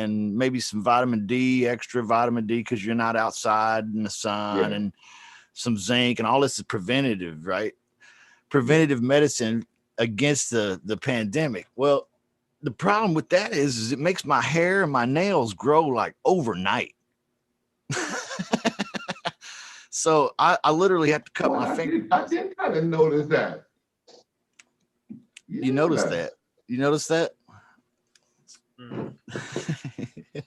and maybe some vitamin D, extra vitamin D, because you're not outside in the sun, and some zinc, and all this is preventative, right? Preventative medicine against the pandemic. Well, the problem with that is it makes my hair and my nails grow like overnight. So I literally have to cut my finger. I did kind of notice that. You noticed that? You noticed that?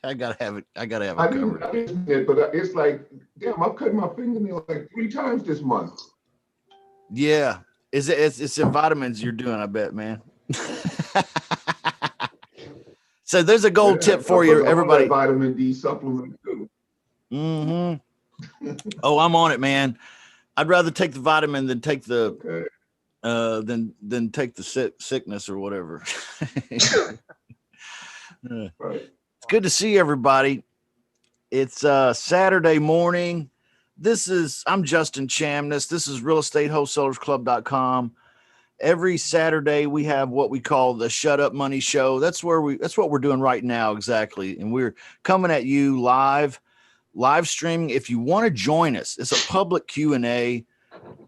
I gotta have it. I gotta have it covered. I didn't, but it's like, damn, I'm cutting my fingernail like 3 times this month. Yeah, it's the vitamins you're doing, I bet, man. So there's a gold tip for you, everybody. Vitamin D supplement too. Oh, I'm on it, man. I'd rather take the vitamin than take the than take the sickness or whatever. Right. It's good to see everybody. It's Saturday morning. I'm Justin Chamness. This is realestatewholesalersclub.com. Every Saturday we have what we call the Shut Up Money Show. That's what we're doing right now, exactly. And we're coming at you live streaming. If you want to join us, it's a public Q&A.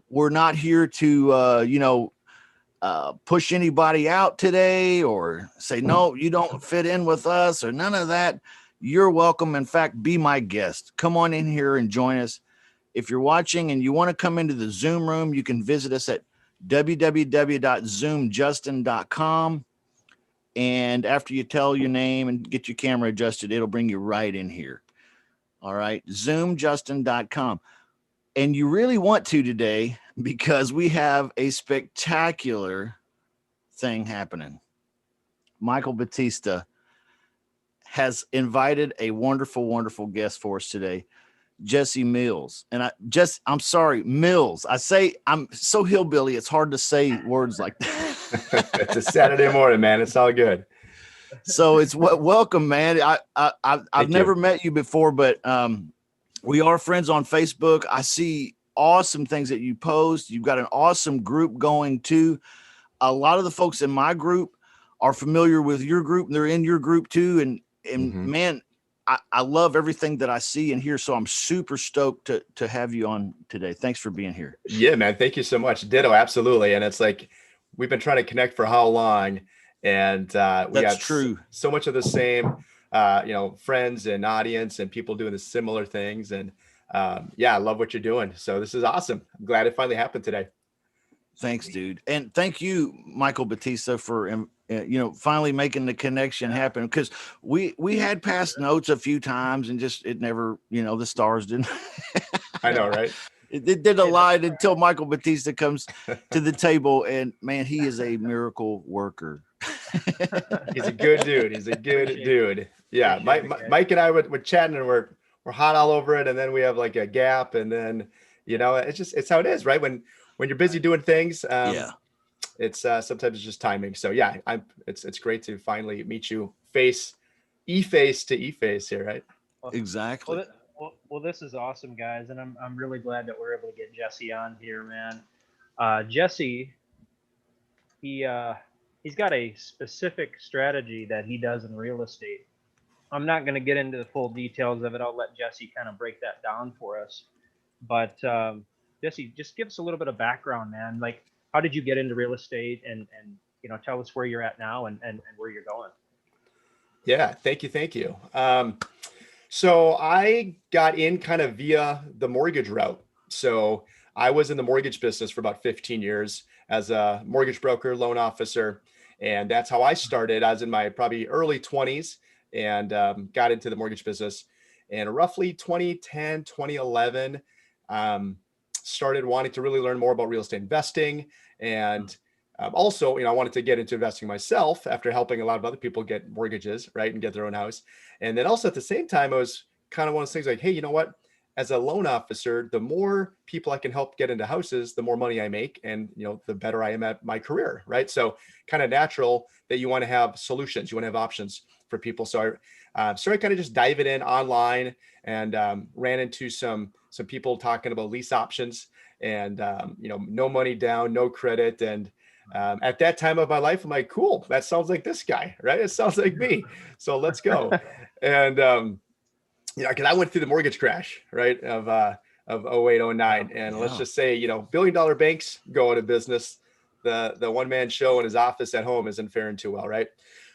We're not here to push anybody out today or say, no, you don't fit in with us or none of that. You're welcome. In fact, be my guest. Come on in here and join us. If you're watching and you want to come into the Zoom room, you can visit us at www.zoomjustin.com. And after you tell your name and get your camera adjusted, it'll bring you right in here. All right, zoomjustin.com. And you really want to today because we have a spectacular thing happening. Michael Batista has invited a wonderful, wonderful guest for us today, Jesse Mills. And I'm sorry, Mills. I say I'm so hillbilly, it's hard to say words like that. It's a Saturday morning, man. It's all good. So it's welcome, man. I've never met you before, but we are friends on Facebook. I see awesome things that you post. You've got an awesome group going too. A lot of the folks in my group are familiar with your group, and they're in your group too. And man, I love everything that I see and hear. So I'm super stoked to have you on today. Thanks for being here. Yeah, man. Thank you so much. Ditto. Absolutely. And it's like, we've been trying to connect for how long? And we got true. So much of the same, friends and audience and people doing the similar things. And I love what you're doing. So this is awesome. I'm glad it finally happened today. Thanks, dude. And thank you, Michael Batista, for, finally making the connection happen. Because we had passed notes a few times and just, it never, the stars didn't. I know, right? It did a lot until Michael Batista comes to the table, and man, he is a miracle worker. He's a good dude. He's a good dude. Yeah. Mike and I were chatting, and we're hot all over it. And then we have like a gap, and then, it's how it is, right? When you're busy doing things, it's sometimes it's just timing. So yeah, it's great to finally meet you face to e-face here, right? Exactly. Well, this is awesome, guys, and I'm really glad that we're able to get Jesse on here, man. Jesse, he's got a specific strategy that he does in real estate. I'm not going to get into the full details of it. I'll let Jesse kind of break that down for us. But Jesse, just give us a little bit of background, man. Like, how did you get into real estate, and tell us where you're at now and where you're going. Yeah, thank you. So I got in kind of via the mortgage route. So I was in the mortgage business for about 15 years as a mortgage broker, loan officer. And that's how I started. I was in my probably early 20s and got into the mortgage business. And roughly 2010, 2011, started wanting to really learn more about real estate investing. And also, I wanted to get into investing myself after helping a lot of other people get mortgages, right, and get their own house. And then also at the same time, I was kind of one of those things like, hey, you know what? As a loan officer, the more people I can help get into houses, the more money I make, and the better I am at my career, right? So kind of natural that you want to have solutions, you want to have options for people. So I started kind of just diving in online and ran into some people talking about lease options and no money down, no credit, and At that time of my life, I'm like, cool, that sounds like this guy, right? It sounds like me. So let's go. And, because I went through the mortgage crash, right, of 08, 09. And let's just say, billion-dollar banks go out of business. The one-man show in his office at home isn't faring too well, right?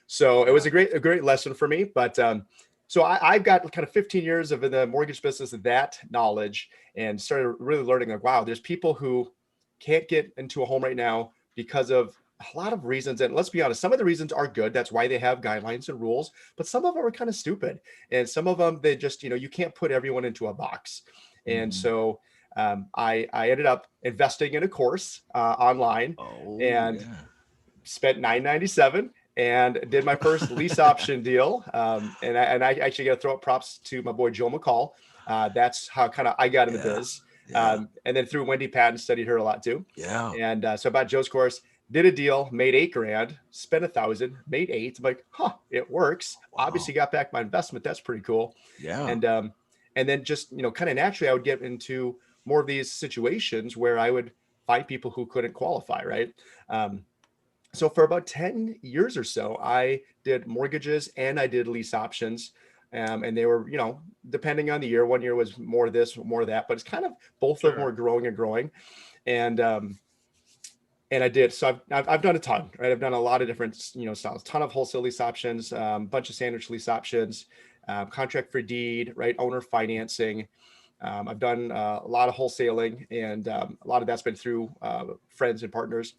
So it was a great lesson for me. But so I've got kind of 15 years of in the mortgage business, that knowledge, and started really learning like, wow, there's people who can't get into a home right now because of a lot of reasons. And let's be honest, some of the reasons are good. That's why they have guidelines and rules, but some of them are kind of stupid. And some of them, they just, you can't put everyone into a box. And so I ended up investing in a course online and spent $9.97 and did my first lease option deal. And I actually got to throw up props to my boy Joe McCall. That's how kind of I got in the biz. And then through Wendy Patton, studied her a lot too. And so about Joe's course, did a deal, made $8,000, spent $1,000, made $8,000. I'm like, it works. Obviously got back my investment. That's pretty cool. And then just, kind of naturally I would get into more of these situations where I would find people who couldn't qualify. Right. So for about 10 years or so, I did mortgages and I did lease options. And they were, depending on the year, one year was more of this, more of that, but it's kind of both of them were growing and growing. And I did. So I've done a ton, right? I've done a lot of different, styles, ton of wholesale lease options, bunch of sandwich lease options, contract for deed, right? Owner financing. I've done a lot of wholesaling, and a lot of that's been through friends and partners.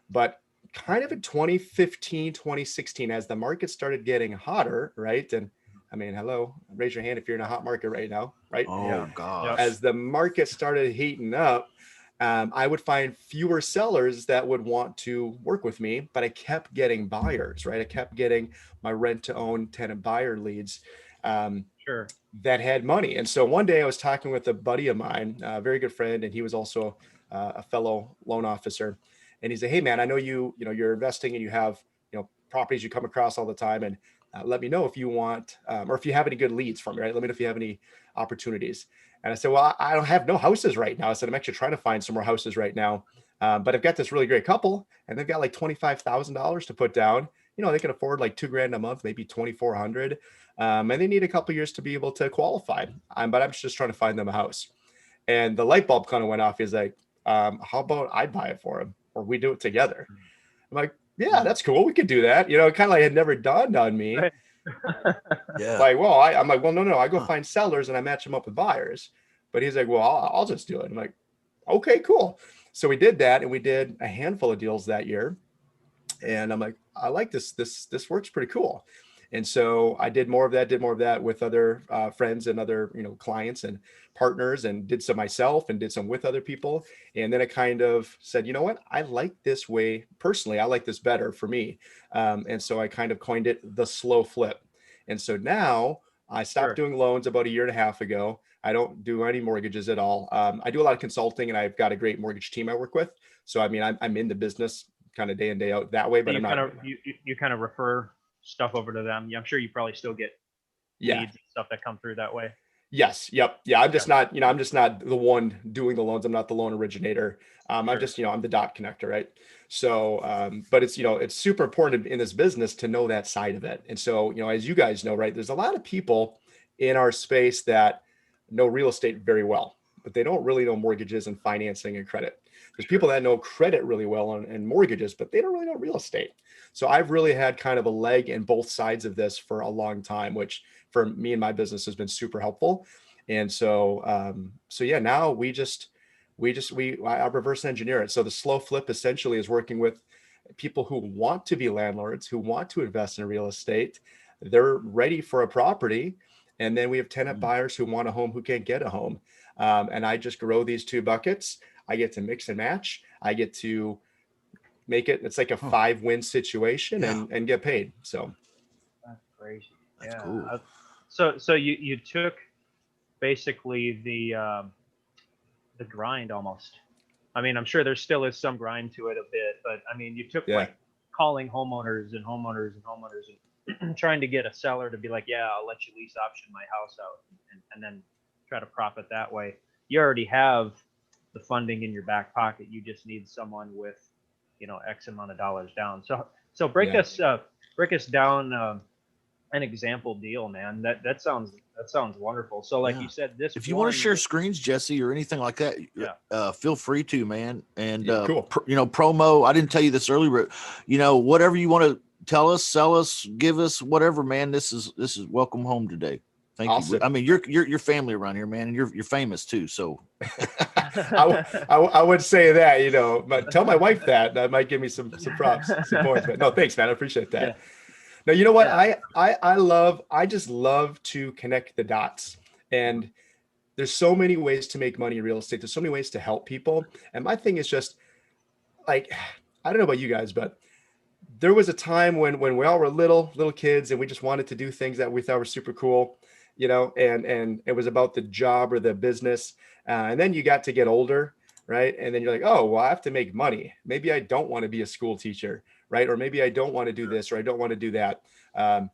But kind of in 2015, 2016, as the market started getting hotter, right? And I mean, hello, raise your hand if you're in a hot market right now, right? Gosh. As the market started heating up, I would find fewer sellers that would want to work with me, but I kept getting buyers, right? I kept getting my rent to own tenant buyer leads that had money. And so one day I was talking with a buddy of mine, a very good friend, and he was also a fellow loan officer. And he said, hey man, I know you're investing and you have, properties you come across all the time. And let me know if you want, or if you have any good leads for me, right? Let me know if you have any opportunities. And I said, well, I don't have no houses right now. I said, I'm actually trying to find some more houses right now. But I've got this really great couple and they've got like $25,000 to put down. They can afford like $2,000 a month, maybe 2,400. And they need a couple years to be able to qualify. But I'm just trying to find them a house. And the light bulb kind of went off. He's like, how about I buy it for him or we do it together? I'm like, yeah, that's cool. We could do that. Kind of like had never dawned on me. Right. Like, well, I'm like, well, no, I go find sellers and I match them up with buyers. But he's like, well, I'll just do it. I'm like, okay, cool. So we did that, and we did a handful of deals that year. And I'm like, I like this. This works pretty cool. And so I did more of that with other friends and other, clients and partners, and did some myself and did some with other people. And then I kind of said, you know what, I like this way personally. I like this better for me. And so I kind of coined it the slow flip. And so now I stopped doing loans about a year and a half ago. I don't do any mortgages at all. I do a lot of consulting, and I've got a great mortgage team I work with. So, I mean, I'm in the business kind of day in, day out that way, but I'm not. You kind of refer stuff over to them. I'm sure you probably still get leads and stuff that come through that way. Yes. Yep. Yeah. I'm just not, I'm just not the one doing the loans. I'm not the loan originator. I'm just, I'm the dot connector. Right. So, but it's, it's super important in this business to know that side of it. And so, as you guys know, right, there's a lot of people in our space that know real estate very well, but they don't really know mortgages and financing and credit. There's people that know credit really well and mortgages, but they don't really know real estate. So I've really had kind of a leg in both sides of this for a long time, which for me and my business has been super helpful. And so, yeah, now I reverse engineer it. So the slow flip essentially is working with people who want to be landlords, who want to invest in real estate. They're ready for a property. And then we have tenant buyers who want a home, who can't get a home. And I just grow these two buckets. I get to mix and match. I get to make it. It's like a 5-win situation and get paid. So that's crazy. That's cool. So you took basically the grind almost. I mean, I'm sure there still is some grind to it a bit, but I mean, you took like calling homeowners and trying to get a seller to be like, yeah, I'll let you lease option my house out, and then try to profit that way. You already have the funding in your back pocket. You just need someone with X amount of dollars down. So break us down an example deal, man. That sounds wonderful. So like Yeah. you said, this If you want to share this- screens, Jesse, or anything like that, feel free to, man. And Cool. promo. I didn't tell you this earlier, but whatever you want to tell us, sell us, give us, whatever, man. This is welcome home today. Thank Awesome. you. I mean, you're family around here, man, and you're famous too. So I would say that, but tell my wife that might give me some props, some points. But no, thanks, man. I appreciate that. Yeah. No, you know what? Yeah. I just love to connect the dots. And there's so many ways to make money in real estate. There's so many ways to help people. And my thing is just like, I don't know about you guys, but there was a time when we all were little kids and we just wanted to do things that we thought were super cool, and it was about the job or the business. And then you got to get older, right? And then you're like, oh, well, I have to make money. Maybe I don't want to be a school teacher, right? Or maybe I don't want to do this, or I don't want to do that. And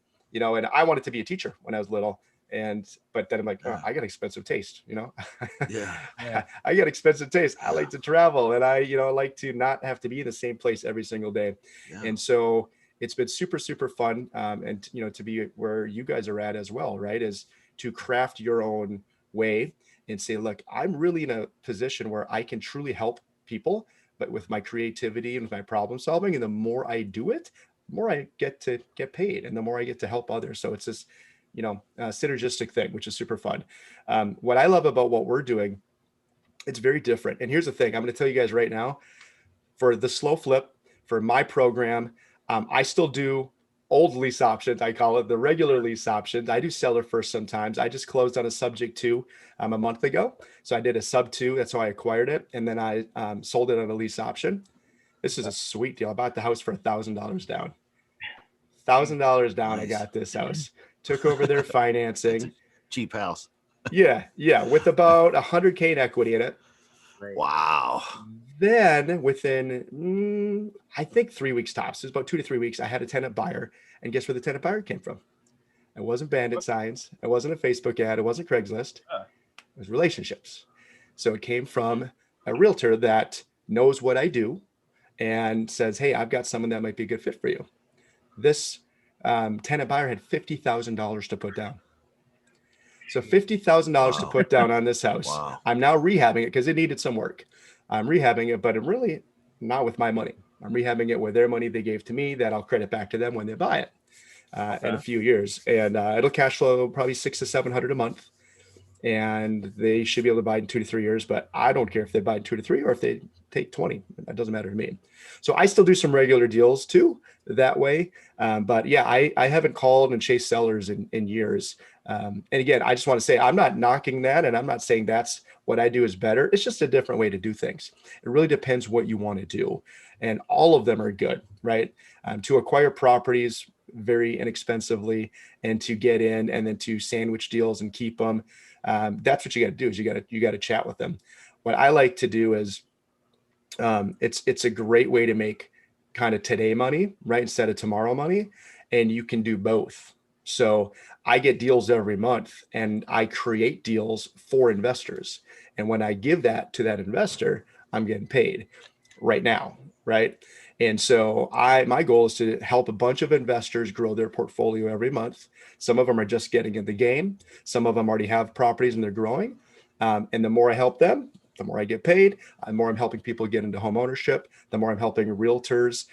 I wanted to be a teacher when I was little. But then I'm like, oh, I got expensive taste, yeah. I got expensive taste. I like to travel, and I like to not have to be in the same place every single day. Yeah. And so it's been super, super fun. And to be where you guys are at as well, right? Is to craft your own way and say, look, I'm really in a position where I can truly help people, but with my creativity and with my problem solving. And the more I do it, the more I get to get paid, and the more I get to help others. So it's this synergistic thing, which is super fun. What I love about what we're doing, it's very different. And here's the thing, I'm going to tell you guys right now, for the slow flip, for my program, I still do old lease options. I call it the regular lease options. I do seller first sometimes. I just closed on a subject to a month ago. So I did a sub 2. That's how I acquired it. And then I sold it on a lease option. This is a sweet deal. I bought the house for $1,000 down. $1,000 down. Nice. I got this house. Took over their financing. Cheap house. Yeah, with about 100K in equity in it. Right. Wow. Then within, I think 3 weeks tops, it was about 2 to 3 weeks, I had a tenant buyer. And guess where the tenant buyer came from? It wasn't bandit signs. It wasn't a Facebook ad. It wasn't Craigslist. It was relationships. So it came from a realtor that knows what I do and says, hey, I've got someone that might be a good fit for you. This tenant buyer had $50,000 to put down. So $50,000 to put down on this house. Wow. I'm now rehabbing it because it needed some work. I'm rehabbing it, but I'm really not with my money. I'm rehabbing it with their money they gave to me that I'll credit back to them when they buy it in a few years. And it'll cash flow probably $600 to $700 a month. And they should be able to buy it in 2 to 3 years, but I don't care if they buy in 2 to 3 or if they take 20. That doesn't matter to me. So I still do some regular deals too that way. But yeah, I haven't called and chased sellers in years. And again, I just want to say, I'm not knocking that. And I'm not saying that's what I do is better. It's just a different way to do things. It really depends what you want to do. And all of them are good, right? To acquire properties very inexpensively and to get in and then to sandwich deals and keep them. That's what you got to do is you got to chat with them. What I like to do is it's a great way to make kind of today money, right? Instead of tomorrow money. And you can do both. So I get deals every month and I create deals for investors. And when I give that to that investor, I'm getting paid right now, right? And so my goal is to help a bunch of investors grow their portfolio every month. Some of them are just getting in the game. Some of them already have properties and they're growing. And the more I help them, the more I get paid. The more I'm helping people get into home ownership, the more I'm helping realtors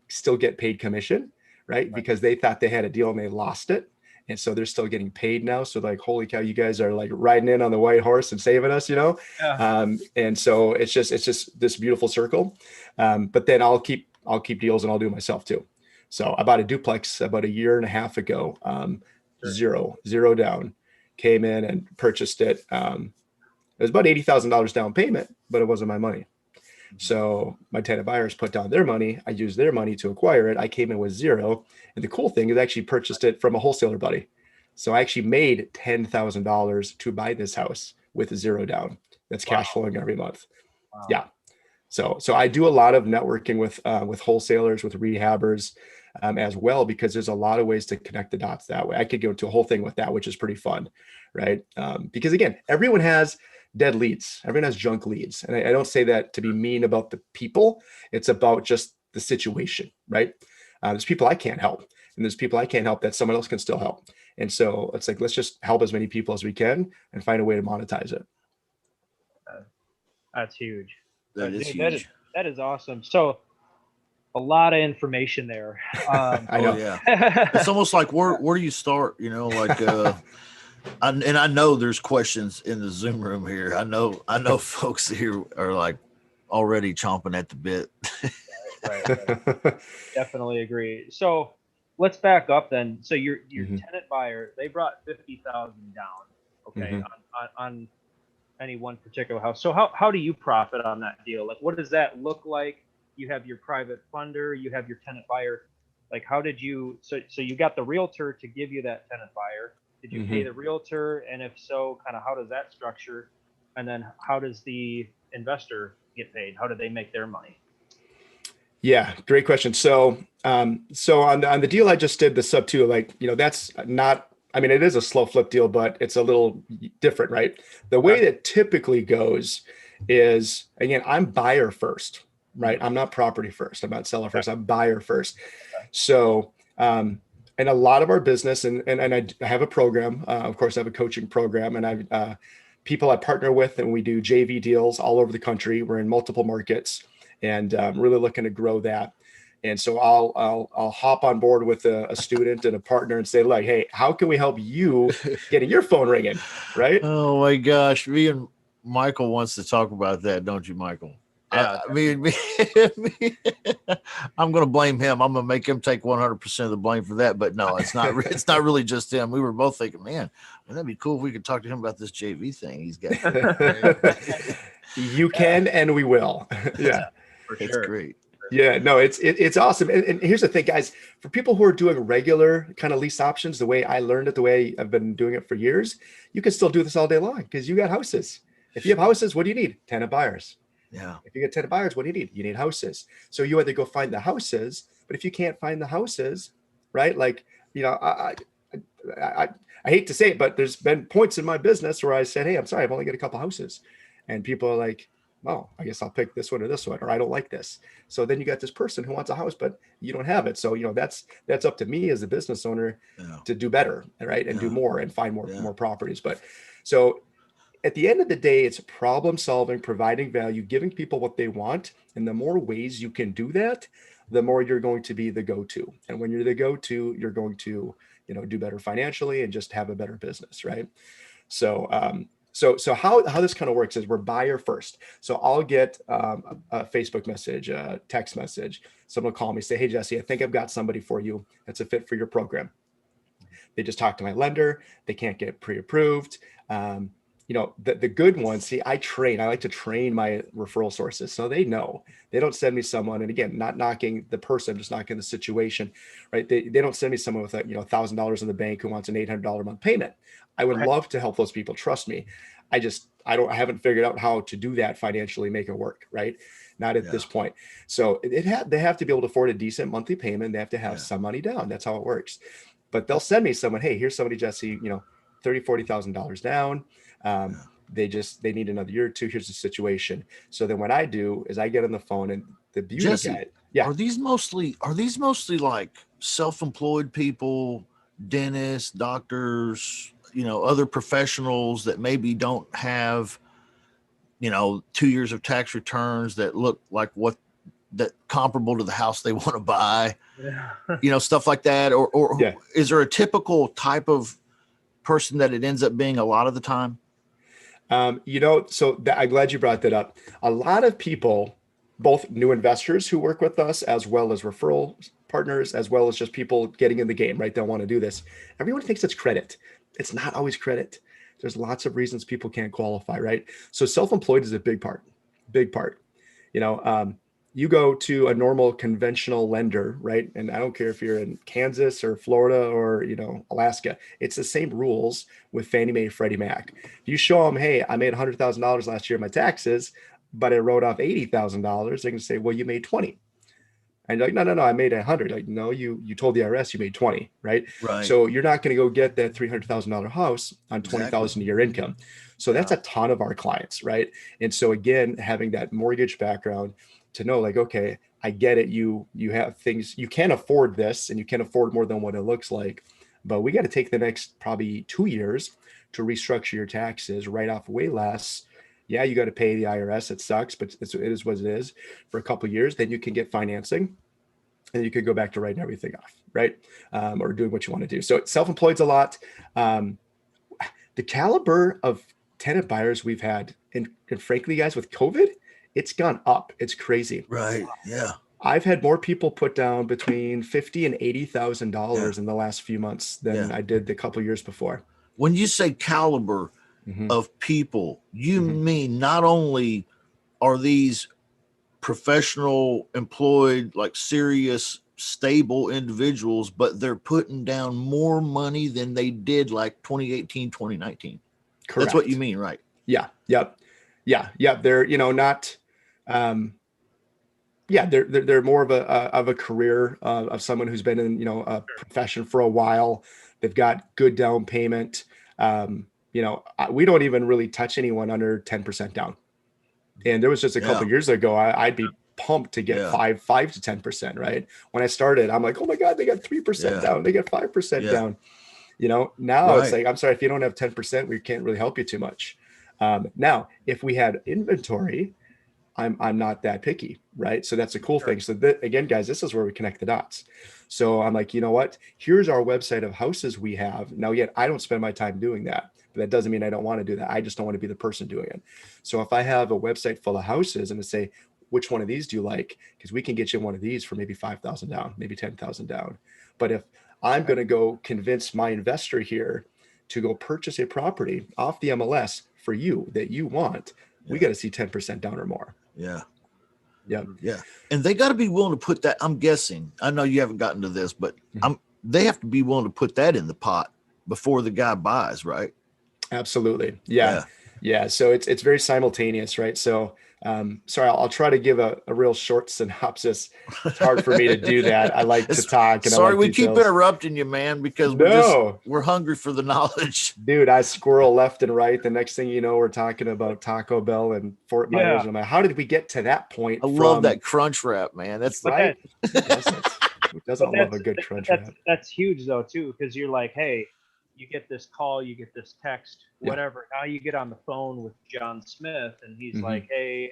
still get paid commission, right? Because they thought they had a deal and they lost it. And so they're still getting paid now. So like, holy cow, you guys are like riding in on the white horse and saving us, Yeah. And so it's just this beautiful circle. But then I'll keep deals and I'll do it myself too. So I bought a duplex about a year and a half ago, zero down, came in and purchased it. It was about $80,000 down payment, but it wasn't my money. So my tenant buyers put down their money. I used their money to acquire it. I came in with zero. And the cool thing is I actually purchased it from a wholesaler buddy. So I actually made $10,000 to buy this house with zero down. That's cash flowing every month. Wow. Yeah. So I do a lot of networking with wholesalers, with rehabbers as well, because there's a lot of ways to connect the dots that way. I could go into a whole thing with that, which is pretty fun, right? Because again, everyone has dead leads. Everyone has junk leads. And I don't say that to be mean about the people. It's about just the situation, right? There's people I can't help, and there's people I can't help that someone else can still help. And so it's like, let's just help as many people as we can and find a way to monetize it. That's huge. That is Dude, huge. that is awesome. So a lot of information there. I know. Oh yeah. It's almost like where do you start? You know, like and I know there's questions in the Zoom room here. I know folks here are like already chomping at the bit. Right. Definitely agree. So let's back up then. So your tenant buyer, they brought 50,000 down, okay, on any one particular house. So how do you profit on that deal? Like, what does that look like? You have your private funder, you have your tenant buyer. Like, how did you? So you got the realtor to give you that tenant buyer. Did you pay the realtor? And if so, kind of how does that structure? And then how does the investor get paid? How do they make their money? Yeah, great question. So, on the deal I just did, the sub two, like, that's not, I mean, it is a slow flip deal, but it's a little different, right? The way that typically goes is, again, I'm buyer first, right? I'm not property first. I'm not seller first. I'm buyer first. So, and a lot of our business, and I have a program, of course, I have a coaching program, and I've people I partner with, and we do JV deals all over the country. We're in multiple markets, and really looking to grow that. And so I'll hop on board with a student and a partner and say, like, hey, how can we help you getting your phone ringing, right? Oh my gosh, me and Michael wants to talk about that, don't you, Michael? Yeah, me, I'm going to blame him. I'm going to make him take 100% of the blame for that. But no, it's not. It's not really just him. We were both thinking, man, wouldn't that be cool if we could talk to him about this JV thing he's got? You can, and we will. Yeah, for it's sure. great. Yeah, no, it's awesome. And here's the thing, guys, for people who are doing regular kind of lease options, the way I learned it, the way I've been doing it for years, you can still do this all day long because you got houses. If you have houses, what do you need? Tenant buyers. Yeah. If you get tenant buyers, what do you need? You need houses. So you either go find the houses, but if you can't find the houses, right? Like, I hate to say it, but there's been points in my business where I said, hey, I'm sorry, I've only got a couple houses. And people are like, well, I guess I'll pick this one or this one, or I don't like this. So then you got this person who wants a house, but you don't have it. So, that's up to me as a business owner to do better, right? And do more and find more properties. But so at the end of the day, it's problem solving, providing value, giving people what they want. And the more ways you can do that, the more you're going to be the go-to. And when you're the go-to, you're going to, do better financially and just have a better business, right? So, so how this kind of works is we're buyer first. So I'll get a Facebook message, a text message. Someone will call me, say, hey, Jesse, I think I've got somebody for you that's a fit for your program. They just talked to my lender. They can't get pre-approved. The good ones, see, I like to train my referral sources. So they know. They don't send me someone, and again, not knocking the person, just knocking the situation, right? They don't send me someone with $1,000 in the bank who wants an $800 a month payment. I would love to help those people. Trust me. I haven't figured out how to do that financially, make it work, right? Not at this point. So they have to be able to afford a decent monthly payment. They have to have some money down. That's how it works. But they'll send me someone, hey, here's somebody, Jesse, $30,000, $40,000 down. They need another year or two. Here's the situation. So then what I do is I get on the phone, and the beauty Jesse, guy, are these mostly like self-employed people, dentists, doctors, other professionals that maybe don't have 2 years of tax returns that look like that comparable to the house they want to buy, stuff like that, or is there a typical type of person that it ends up being a lot of the time? I'm glad you brought that up. A lot of people, both new investors who work with us, as well as referral partners, as well as just people getting in the game, right? They'll want to do this. Everyone thinks it's credit. It's not always credit. There's lots of reasons people can't qualify, right? So self-employed is a big part. You go to a normal conventional lender, right? And I don't care if you're in Kansas or Florida or, Alaska, it's the same rules with Fannie Mae, Freddie Mac. If you show them, hey, I made $100,000 last year in my taxes, but I wrote off $80,000, they're going to say, well, you made 20. And like, no, I made 100. Like, no, you told the IRS you made 20, right? Right. So you're not going to go get that $300,000 house on 20,000 a year income. So that's a ton of our clients, right? And so again, having that mortgage background to know like, okay, I get it. You have things, you can't afford this and you can't afford more than what it looks like, but we got to take the next probably 2 years to restructure your taxes, write off way less. Yeah, you got to pay the IRS. It sucks, but it is what it is for a couple of years. Then you can get financing and you could go back to writing everything off, right? Or doing what you want to do. So self-employed's a lot. The caliber of tenant buyers we've had, and frankly, guys, with COVID, it's gone up. It's crazy. Right. Yeah. I've had more people put down between $50,000 and $80,000 in the last few months than I did the couple years before. When you say caliber of people, you mean not only are these professional, employed, like serious, stable individuals, but they're putting down more money than they did like 2018, 2019. Correct. That's what you mean, right? Yeah. Yep. Yeah. Yep. They're, not, they're more of a career of someone who's been in, a profession for a while. They've got good down payment. We don't even really touch anyone under 10% down. And there was just a couple years ago, I'd be pumped to get 5 to 10%, right? When I started, I'm like, oh my God, they got 3% down. They got 5% down. Now it's like, I'm sorry, if you don't have 10%, we can't really help you too much. Now, if we had inventory, I'm not that picky, right? So that's a cool thing. So again, guys, this is where we connect the dots. So I'm like, you know what? Here's our website of houses we have. Now, yet I don't spend my time doing that, but that doesn't mean I don't want to do that. I just don't want to be the person doing it. So if I have a website full of houses and to say, which one of these do you like? Because we can get you one of these for maybe 5,000 down, maybe 10,000 down. But if I'm going to go convince my investor here to go purchase a property off the MLS for you that you want, we got to see 10% down or more. Yeah. Yeah. Yeah. And they got to be willing to put that. I'm guessing, I know you haven't gotten to this, but they have to be willing to put that in the pot before the guy buys, right? Absolutely. Yeah. So it's very simultaneous, right? So sorry, I'll try to give a real short synopsis. It's hard for me to do that. I like to talk. And sorry, I like we details. keep interrupting you, man, because we're hungry for the knowledge. Dude, I squirrel left and right. The next thing you know, we're talking about Taco Bell and Fort Myers. And I'm like, how did we get to that point? I love that crunch wrap, man. That's right. Who doesn't love a good crunch wrap? That's huge though, too, because you're like, hey, you get this call, you get this text, whatever. Now you get on the phone with John Smith and he's like, hey,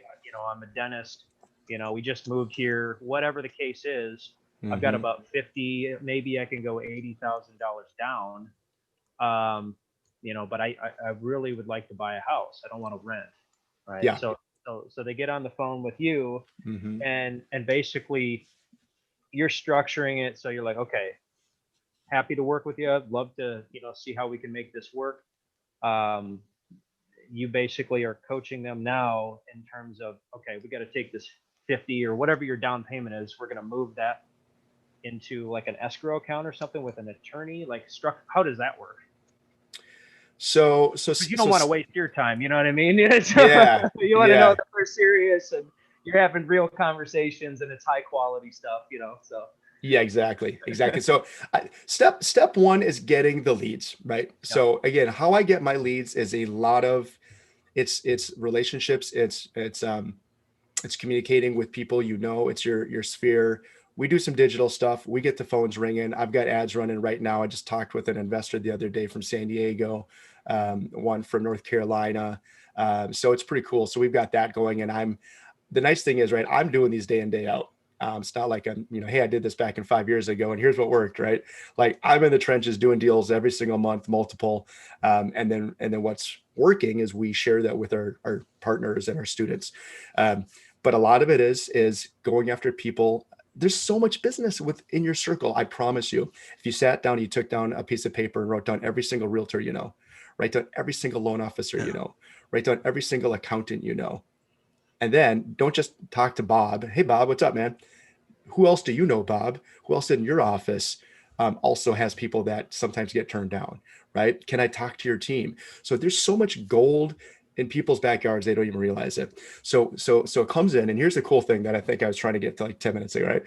I'm a dentist. We just moved here, whatever the case is. I've got about 50, maybe I can go $80,000 down. But I really would like to buy a house. I don't want to rent. Right. Yeah. So they get on the phone with you and basically you're structuring it. So you're like, okay, happy to work with you. I'd love to, see how we can make this work. You basically are coaching them now in terms of, okay, we got to take this 50 or whatever your down payment is. We're going to move that into like an escrow account or something with an attorney. Like, how does that work? So you don't want to waste your time. You know what I mean? You want to know that they're serious and you're having real conversations and it's high quality stuff. So. Yeah, exactly. So step one is getting the leads, right? Yeah. So again, how I get my leads is a lot of it's relationships. It's communicating with people, it's your sphere. We do some digital stuff. We get the phones ringing. I've got ads running right now. I just talked with an investor the other day from San Diego, one from North Carolina. So it's pretty cool. So we've got that going. And the nice thing is, right, I'm doing these day in, day out. It's not like I'm, hey, I did this back in 5 years ago and here's what worked, right? Like I'm in the trenches doing deals every single month, multiple. And then what's working is we share that with our partners and our students. But a lot of it is going after people. There's so much business within your circle. I promise you, if you sat down, you took down a piece of paper and wrote down every single realtor, write down every single loan officer, write down every single accountant, and then don't just talk to Bob. Hey, Bob, what's up, man? Who else do you know, Bob? Who else in your office also has people that sometimes get turned down, right? Can I talk to your team? So there's so much gold in people's backyards. They don't even realize it. So it comes in, and here's the cool thing that I think I was trying to get to like 10 minutes ago, right?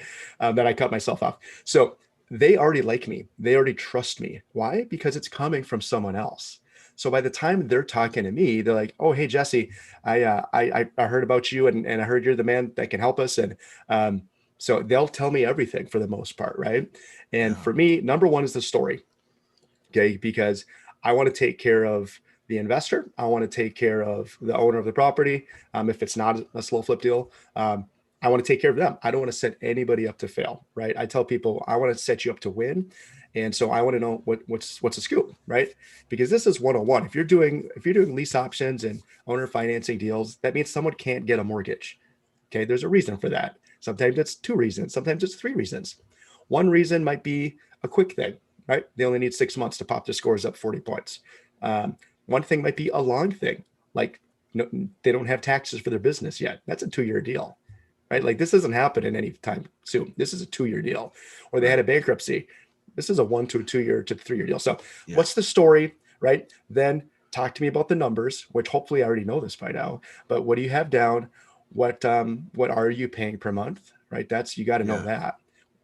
That I cut myself off. So they already like me. They already trust me. Why? Because it's coming from someone else. So by the time they're talking to me, they're like, "Oh, hey Jesse, I heard about you, and I heard you're the man that can help us." And so they'll tell me everything for the most part, right? And Yeah. for me, number one is the story, okay? Because I want to take care of the investor. I want to take care of the owner of the property. If it's not a slow flip deal, I want to take care of them. I don't want to set anybody up to fail, right? I tell people I want to set you up to win. And so I want to know what's the scoop, right? Because this is 101. If you're doing lease options and owner financing deals, that means someone can't get a mortgage. Okay, there's a reason for that. Sometimes it's 2 reasons, sometimes it's 3 reasons. One reason might be a quick thing, right? They only need 6 months to pop their scores up 40 points. One thing might be a long thing, like they don't have taxes for their business yet. That's a 2-year deal, right? Like this doesn't happen in any time soon. This is a 2-year deal. Or they had a bankruptcy. This is a 1 to 2 year to 3 year deal. So what's the story, right? Then talk to me about the numbers, which hopefully I already know this by now, but what do you have down? What are you paying per month, right? You got to know that,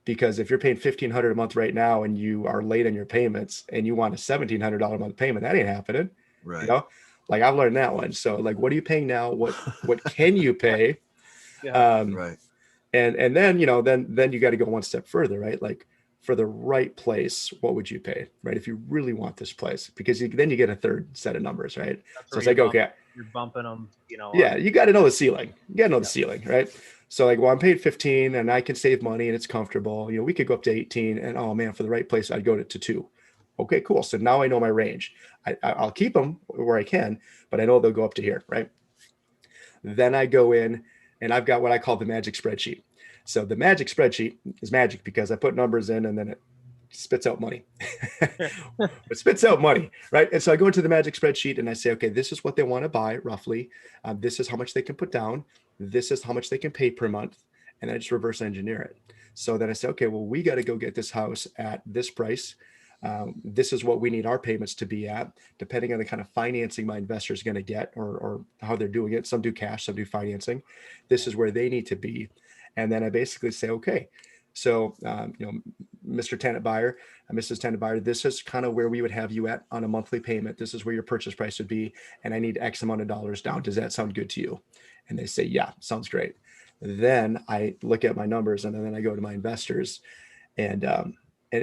because if you're paying $1,500 a month right now and you are late on your payments and you want a $1,700 a month payment, that ain't happening. Right. You know, like I've learned that one. So like, what are you paying now? What can you pay? Right. And then, then you got to go one step further, right? Like for the right place, what would you pay, right? If you really want this place, because then you get a third set of numbers, right? So it's like, okay, you're bumping them, Yeah, you got to know the ceiling. You got to know the ceiling, right? So like, well, I'm paid 15 and I can save money and it's comfortable. We could go up to 18, and oh man, for the right place, I'd go to 2. Okay, cool. So now I know my range. I'll keep them where I can, but I know they'll go up to here, right? Then I go in and I've got what I call the magic spreadsheet. So the magic spreadsheet is magic because I put numbers in and then it spits out money. It spits out money, right? And so I go into the magic spreadsheet and I say, okay, this is what they want to buy roughly. This is how much they can put down. This is how much they can pay per month. And I just reverse engineer it. So then I say, okay, well, we got to go get this house at this price. This is what we need our payments to be at, depending on the kind of financing my investor is going to get or how they're doing it. Some do cash, some do financing. This is where they need to be. And then I basically say, okay, so, Mr. Tenant Buyer, Mrs. Tenant Buyer, this is kind of where we would have you at on a monthly payment. This is where your purchase price would be. And I need X amount of dollars down. Does that sound good to you? And they say, yeah, sounds great. Then I look at my numbers and then I go to my investors and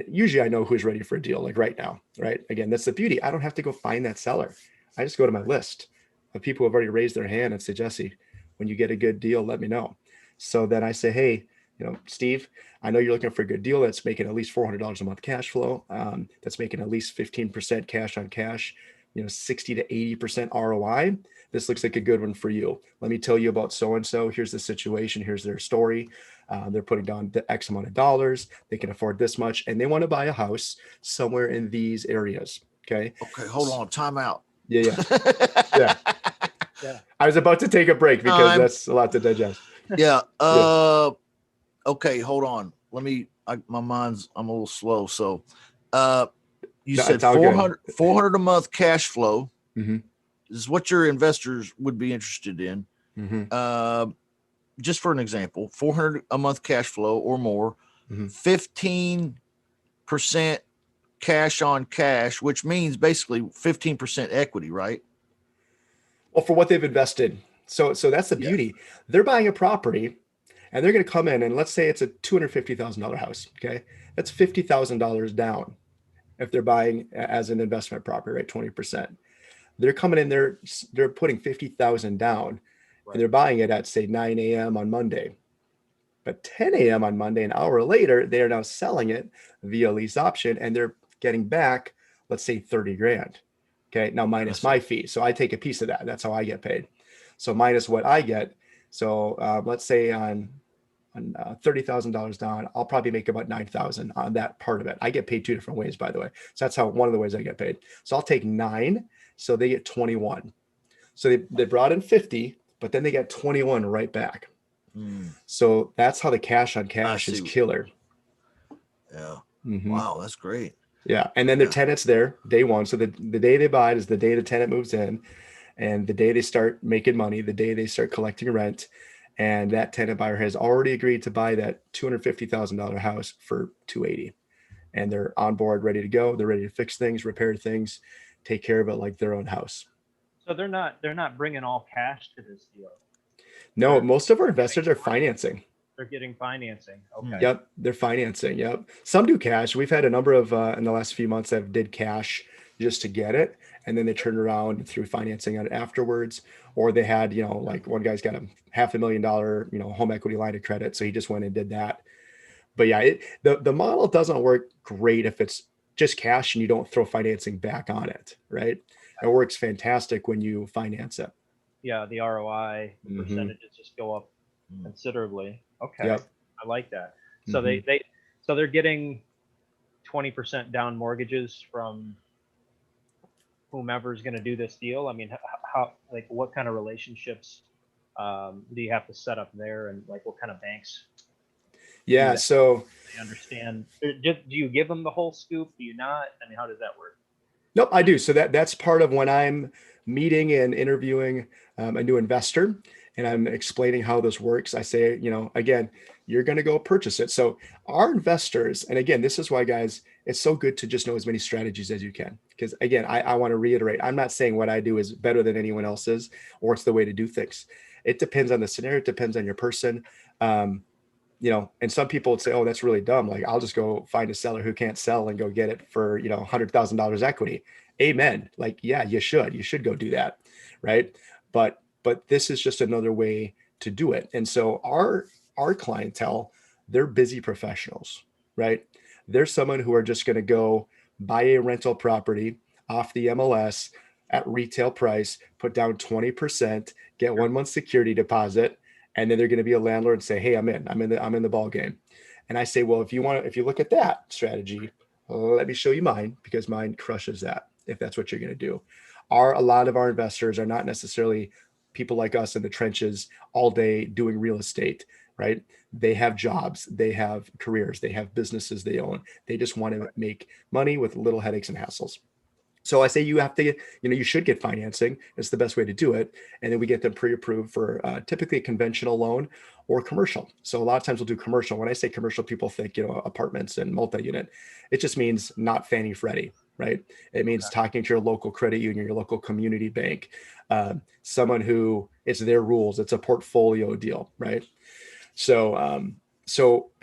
usually I know who's ready for a deal, like right now, right? Again, that's the beauty. I don't have to go find that seller. I just go to my list of people who have already raised their hand and say, Jesse, when you get a good deal, let me know. So then I say, hey, Steve, I know you're looking for a good deal that's making at least $400 a month cash flow. That's making at least 15% cash on cash, 60 to 80% ROI. This looks like a good one for you. Let me tell you about so-and-so. Here's the situation. Here's their story. They're putting down the X amount of dollars. They can afford this much, and they want to buy a house somewhere in these areas. Okay. Okay. Hold on. Time out. Yeah. I was about to take a break because that's a lot to digest. Yeah. Okay. Hold on. I'm a little slow. So, you said 400 a month cash flow. Mm-hmm. This is what your investors would be interested in. Mm-hmm. Just for an example, 400 a month cash flow or more, 15% cash on cash, which means basically 15% equity, right? Well, for what they've invested. So that's the beauty. They're buying a property and they're going to come in and let's say it's a $250,000 house. Okay. That's $50,000 down if they're buying as an investment property, right? 20%. They're coming in there, they're putting 50,000 down and they're buying it at say 9 a.m. on Monday. But 10 a.m. on Monday, an hour later, they are now selling it via lease option and they're getting back, let's say 30 grand. Okay. Now minus my fee. So I take a piece of that. That's how I get paid. So minus what I get. So let's say on $30,000 down, I'll probably make about 9,000 on that part of it. I get paid 2 different ways, by the way. So that's one of the ways I get paid. So I'll take 9. So they get 21. So they brought in 50, but then they get 21 right back. So that's how the cash on cash is killer. Yeah. Mm-hmm. Wow. That's great. Yeah. And then the tenant's there day one. So the day they buy it is the day the tenant moves in. And the day they start making money, the day they start collecting rent, and that tenant buyer has already agreed to buy that $250,000 house for 280, and they're on board, ready to go. They're ready to fix things, repair things, take care of it like their own house. So they're not bringing all cash to this deal. No, They're- most of our investors are financing. They're getting financing. Okay. Yep, they're financing. Yep, some do cash. We've had a number of in the last few months that did cash just to get it, and then they turned around through financing on it afterwards. Or they had, like one guy's got a $500,000, home equity line of credit, so he just went and did that. But yeah, the model doesn't work great if it's just cash and you don't throw financing back on it, right? It works fantastic when you finance it. Yeah, the ROI Mhm. percentages just go up considerably. Okay. Yep. I like that. So Mhm. they're getting 20% down mortgages from whomever's going to do this deal. I mean, how like what kind of relationships do you have to set up there, and like what kind of banks Yeah, that? so They understand? Do you give them the whole scoop? Do you not? I mean, how does that work? nope, I do. So that's part of when I'm meeting and interviewing a new investor, and I'm explaining how this works. I say, again, you're going to go purchase it. So our investors, and again, this is why, guys, it's so good to just know as many strategies as you can. Because again, I want to reiterate, I'm not saying what I do is better than anyone else's or it's the way to do things. It depends on the scenario. It depends on your person. And some people would say, oh, that's really dumb. Like, I'll just go find a seller who can't sell and go get it for, $100,000 equity. Amen. Like, yeah, you should go do that. Right. But this is just another way to do it. And so our clientele, they're busy professionals, right? They're someone who are just going to go buy a rental property off the MLS at retail price, put down 20%, get 1 month security deposit, and then they're going to be a landlord and say, hey, I'm in the ball game. And I say, well, if you look at that strategy, let me show you mine, because mine crushes that, if that's what you're going to do. A lot of our investors are not necessarily people like us in the trenches all day doing real estate, right? They have jobs, they have careers, they have businesses they own. They just want to make money with little headaches and hassles. So I say you have to, you should get financing. It's the best way to do it. And then we get them pre-approved for typically a conventional loan or commercial. So a lot of times we'll do commercial. When I say commercial, people think, apartments and multi-unit. It just means not Fannie Freddie, right? It means talking to your local credit union, your local community bank, someone who it's their rules. It's a portfolio deal, right?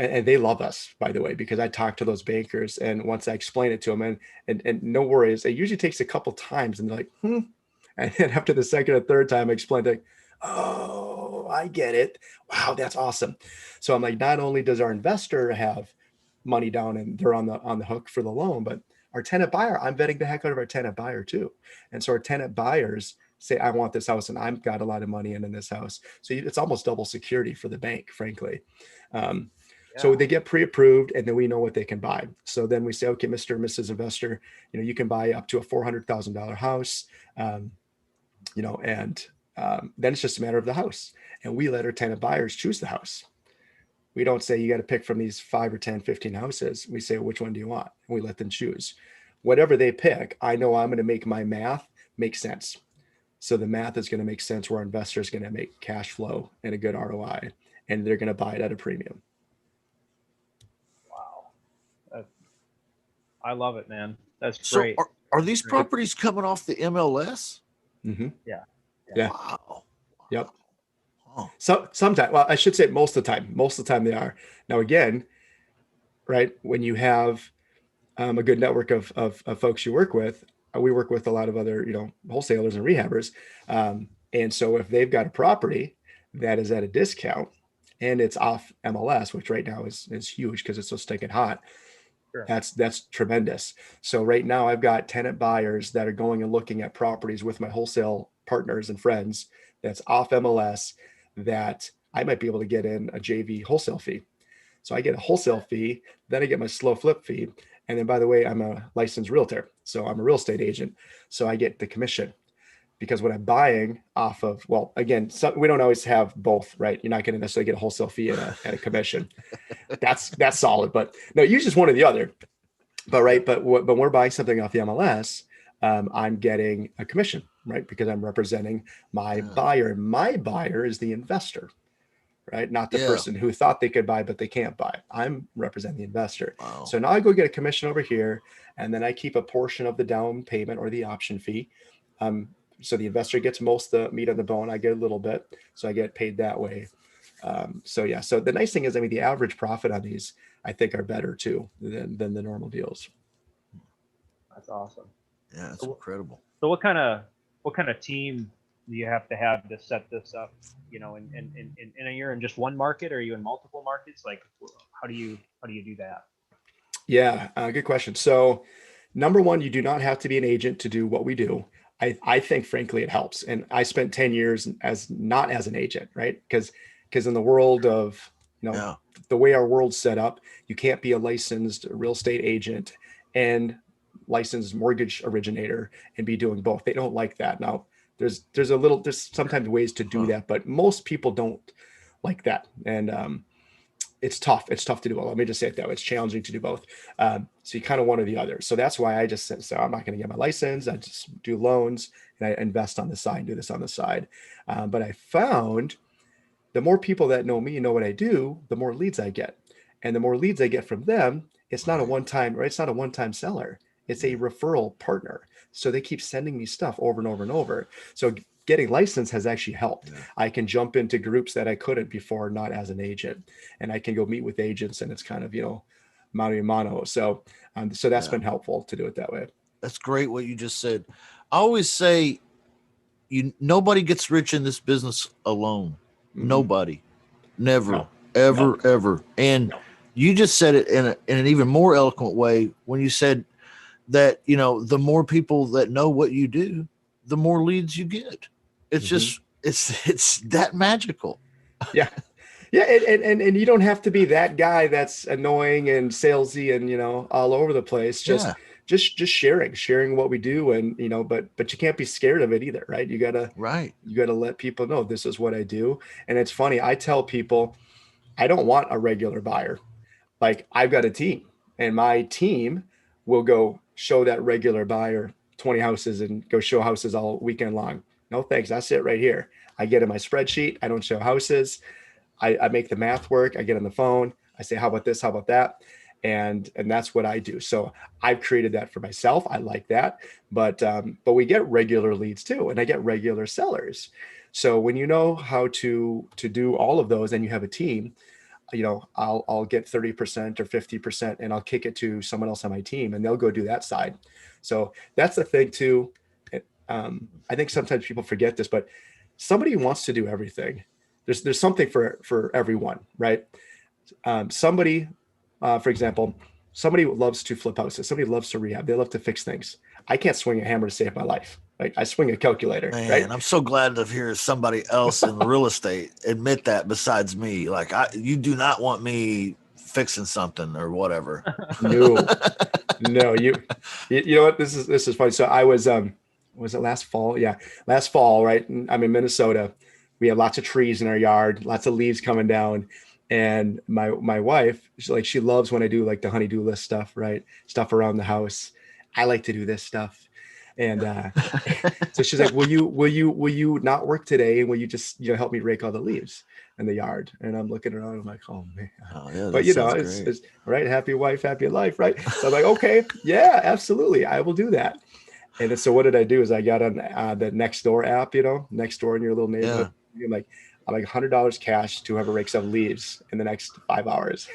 And they love us, by the way, because I talk to those bankers, and once I explain it to them, and no worries, it usually takes a couple times, and they're like, and then after the second or third time I explain, like, oh, I get it. Wow, that's awesome. So I'm like, not only does our investor have money down and they're on the hook for the loan, but our tenant buyer, I'm vetting the heck out of our tenant buyer too. And so our tenant buyers say, I want this house, and I've got a lot of money in this house. So it's almost double security for the bank, frankly. So they get pre-approved, and then we know what they can buy. So then we say, okay, Mr. and Mrs. Investor, you can buy up to a $400,000 house, and then it's just a matter of the house. And we let our tenant buyers choose the house. We don't say you got to pick from these 5 or 10, 15 houses. We say, which one do you want? And we let them choose. Whatever they pick, I know I'm going to make my math make sense. So the math is going to make sense where our investor is going to make cash flow and a good ROI, and they're going to buy it at a premium. Wow. I love it, man. That's So great. are these properties coming off the MLS? Mm-hmm. Yeah. Wow. Yep. Oh. So sometimes, well, I should say most of the time they are. Now, again, right, when you have a good network of folks you work with, we work with a lot of other, wholesalers and rehabbers. And so if they've got a property that is at a discount and it's off MLS, which right now is huge because it's so stinking hot, Sure. that's tremendous. So right now I've got tenant buyers that are going and looking at properties with my wholesale partners and friends that's off MLS that I might be able to get in a JV wholesale fee. So I get a wholesale fee, then I get my slow flip fee. And then, by the way, I'm a licensed realtor. So I'm a real estate agent. So I get the commission, because what I'm buying off of, well, again, we don't always have both, right? You're not going to necessarily get a wholesale fee and a commission. That's solid. But no, usually it's one or the other. But when we're buying something off the MLS, I'm getting a commission, right? Because I'm representing my Yeah. buyer. My buyer is the investor, right? Not the Yeah. person who thought they could buy, but they can't buy. I'm representing the investor. Wow. So now I go get a commission over here, and then I keep a portion of the down payment or the option fee. So the investor gets most of the meat on the bone. I get a little bit, so I get paid that way. So yeah. So the nice thing is, I mean, the average profit on these, I think, are better too than the normal deals. That's awesome. Yeah, it's So- incredible. So what kind of team do you have to set this up? You know, in a year in just one market, or are you in multiple markets? Like, how do you do that? Yeah, good question. So, number one, you do not have to be an agent to do what we do. I think, frankly, it helps. And I spent 10 years as not as an agent, right? Because in the world of, Yeah. the way our world's set up, you can't be a licensed real estate agent and licensed mortgage originator and be doing both. They don't like that. Now, there's sometimes ways to do that, but most people don't like that. And it's tough. It's tough to do. Well, let me just say it that way. It's challenging to do both. So you kind of one or the other. So that's why I just said, so I'm not going to get my license. I just do loans and I invest on the side, do this on the side. But I found the more people that know me know what I do, the more leads I get. And the more leads I get from them, it's not a one-time, right? It's not a one-time seller. It's a referral partner. So they keep sending me stuff over and over and over. So getting licensed has actually helped. Yeah. I can jump into groups that I couldn't before, not as an agent, and I can go meet with agents, and it's kind of, mano a mano. So that's been helpful to do it that way. That's great what you just said. I always say nobody gets rich in this business alone. Mhm. Nobody. Never. No. Ever, ever. And you just said it in an even more eloquent way when you said that, the more people that know what you do, the more leads you get. It's just it's that magical. Yeah. Yeah, and you don't have to be that guy that's annoying and salesy and all over the place. Just sharing what we do, and but you can't be scared of it either, right? You gotta let people know this is what I do. And it's funny, I tell people I don't want a regular buyer. Like, I've got a team, and my team will go show that regular buyer 20 houses and go show houses all weekend long. No thanks. That's it right here. I get in my spreadsheet. I don't show houses. I make the math work. I get on the phone. I say, how about this? How about that? And that's what I do. So I've created that for myself. I like that. But we get regular leads too, and I get regular sellers. So when you know how to do all of those and you have a team, I'll get 30% or 50%, and I'll kick it to someone else on my team, and they'll go do that side. So that's the thing too. I think sometimes people forget this, but somebody wants to do everything. There's something for everyone, right? Somebody, for example, somebody loves to flip houses. Somebody loves to rehab. They love to fix things. I can't swing a hammer to save my life. Right? I swing a calculator. Man, right? I'm so glad to hear somebody else in real estate admit that besides me. Like, you do not want me fixing something or whatever. No, you know what? This is funny. So I was it last fall? Yeah, last fall, right? I'm in Minnesota. We have lots of trees in our yard, lots of leaves coming down. And my wife, she loves when I do like the honey-do list stuff, right? Stuff around the house. I like to do this stuff. And so she's like, will you not work today? And will you just, help me rake all the leaves in the yard? And I'm looking around, I'm like, oh man. Oh, yeah, but it's right. Happy wife, happy life. Right. So I'm like, okay, yeah, absolutely. I will do that. And so what did I do is I got on the Nextdoor app, Nextdoor in your little neighborhood. Yeah. I'm like $100 cash to whoever rakes up leaves in the next 5 hours.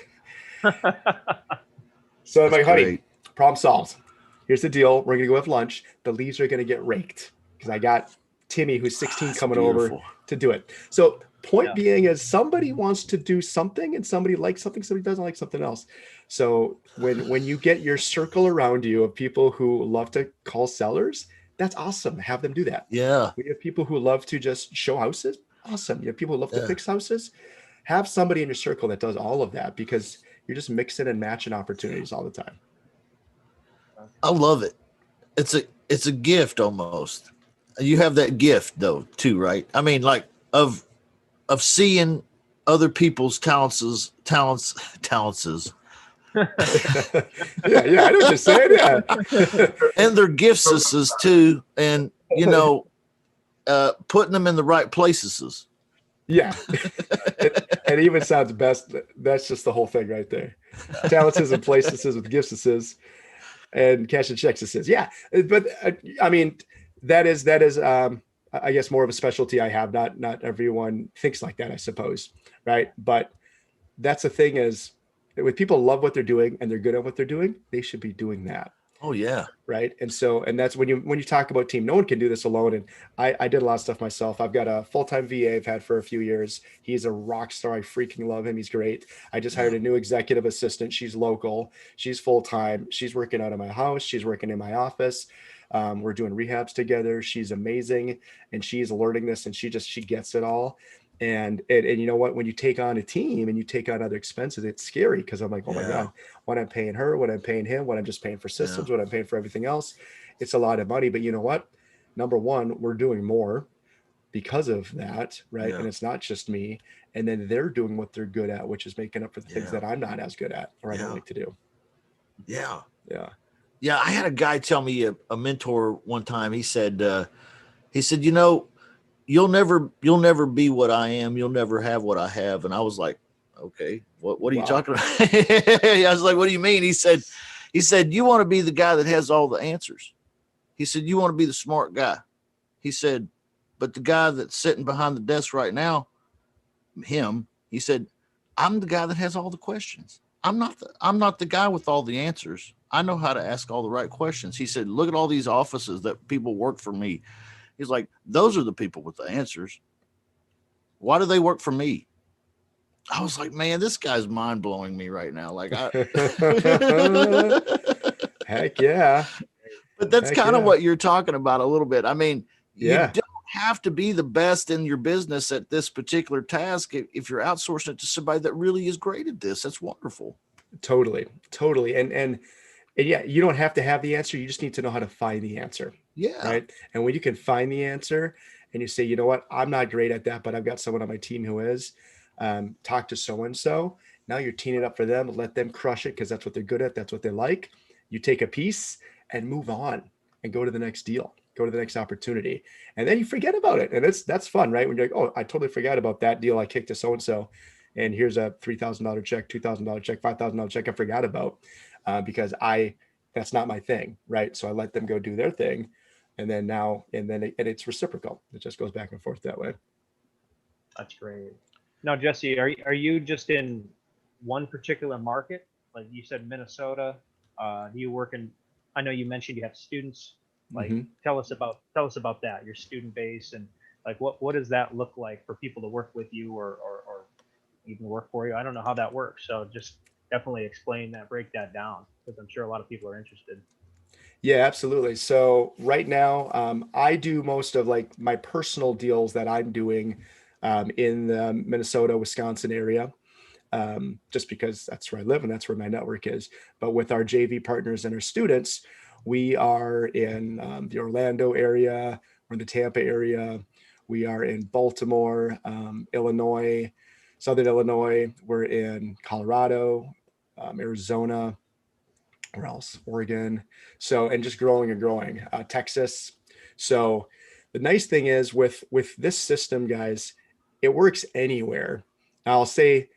So I'm like, honey, problem solved. Here's the deal. We're going to go have lunch. The leaves are going to get raked because I got Timmy, who's 16, coming over to do it. So point being is somebody wants to do something and somebody likes something, somebody doesn't like something else. So when you get your circle around you of people who love to call sellers, that's awesome. Have them do that. Yeah. We have people who love to just show houses. Awesome. You have people who love to fix houses. Have somebody in your circle that does all of that, because you're just mixing and matching opportunities all the time. I love it. It's a gift almost. You have that gift though too, right? I mean, like of seeing other people's talents Yeah, I know what you're saying. Yeah. And their giftses too, and putting them in the right places. Yeah. It even sounds best. That's just the whole thing right there. Talents and places with gifts and cash and checks says. Yeah. But I mean, that is I guess more of a specialty I have. Not everyone thinks like that, I suppose. Right. But that's the thing is when people love what they're doing and they're good at what they're doing, they should be doing that. Oh yeah. Right. And that's when you talk about team, no one can do this alone. And I did a lot of stuff myself. I've got a full-time VA I've had for a few years. He's a rock star. I freaking love him. He's great. I just hired a new executive assistant. She's local. She's full-time. She's working out of my house. She's working in my office. We're doing rehabs together. She's amazing. And she's learning this and she gets it all. And you know what, when you take on a team and you take on other expenses, it's scary because I'm like, oh my God, what I'm paying her, what I'm paying him, what I'm just paying for systems, what I'm paying for everything else. It's a lot of money. But you know what? Number one, we're doing more because of that, right? Yeah. And it's not just me. And then they're doing what they're good at, which is making up for the things that I'm not as good at or I don't like to do. Yeah. Yeah. Yeah. I had a guy tell me, a mentor one time, he said, you'll never be what I am. You'll never have what I have. And I was like, okay, what are you talking about? I was like, what do you mean? He said, you want to be the guy that has all the answers. He said, you want to be the smart guy. He said, but the guy that's sitting behind the desk right now, he said, I'm the guy that has all the questions. I'm not the guy with all the answers. I know how to ask all the right questions. He said, look at all these offices that people work for me. He's like, those are the people with the answers. Why do they work for me? I was like, man, this guy's mind blowing me right now. Like, Heck yeah. But that's kind of what you're talking about a little bit. I mean, you don't have to be the best in your business at this particular task if you're outsourcing it to somebody that really is great at this. That's wonderful. Totally. And yeah, you don't have to have the answer. You just need to know how to find the answer. Yeah. Right. And when you can find the answer and you say, you know what, I'm not great at that, but I've got someone on my team who is, talk to so-and-so. Now you're teeing it up for them. Let them crush it because that's what they're good at. That's what they like. You take a piece and move on and go to the next deal, go to the next opportunity. And then you forget about it. And that's fun, right? When you're like, oh, I totally forgot about that deal I kicked to so-and-so. And here's a $3,000 check, $2,000 check, $5,000 check I forgot about because that's not my thing, right? So I let them go do their thing. And then it's reciprocal. It just goes back and forth that way. That's great. Now, Jesse, are you just in one particular market? Like you said, Minnesota. Do you work in? I know you mentioned you have students. Like, tell us about that. Your student base and like what does that look like for people to work with you or even work for you? I don't know how that works. So just definitely explain that, break that down because I'm sure a lot of people are interested. Yeah, absolutely. So right now, I do most of like my personal deals that I'm doing in the Minnesota, Wisconsin area, just because that's where I live and that's where my network is. But with our JV partners and our students, we are in the Orlando area, we're in the Tampa area, we are in Baltimore, Illinois, Southern Illinois, we're in Colorado, Arizona, where else? Oregon. So, and just growing and growing, Texas. So the nice thing is with this system, guys, it works anywhere. I'll say,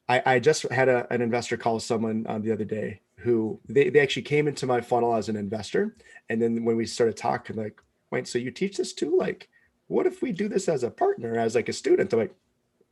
I just had an investor call someone the other day who they actually came into my funnel as an investor. And then when we started talking, like, wait, so you teach this too? Like, what if we do this as a partner, as like a student? I'm like,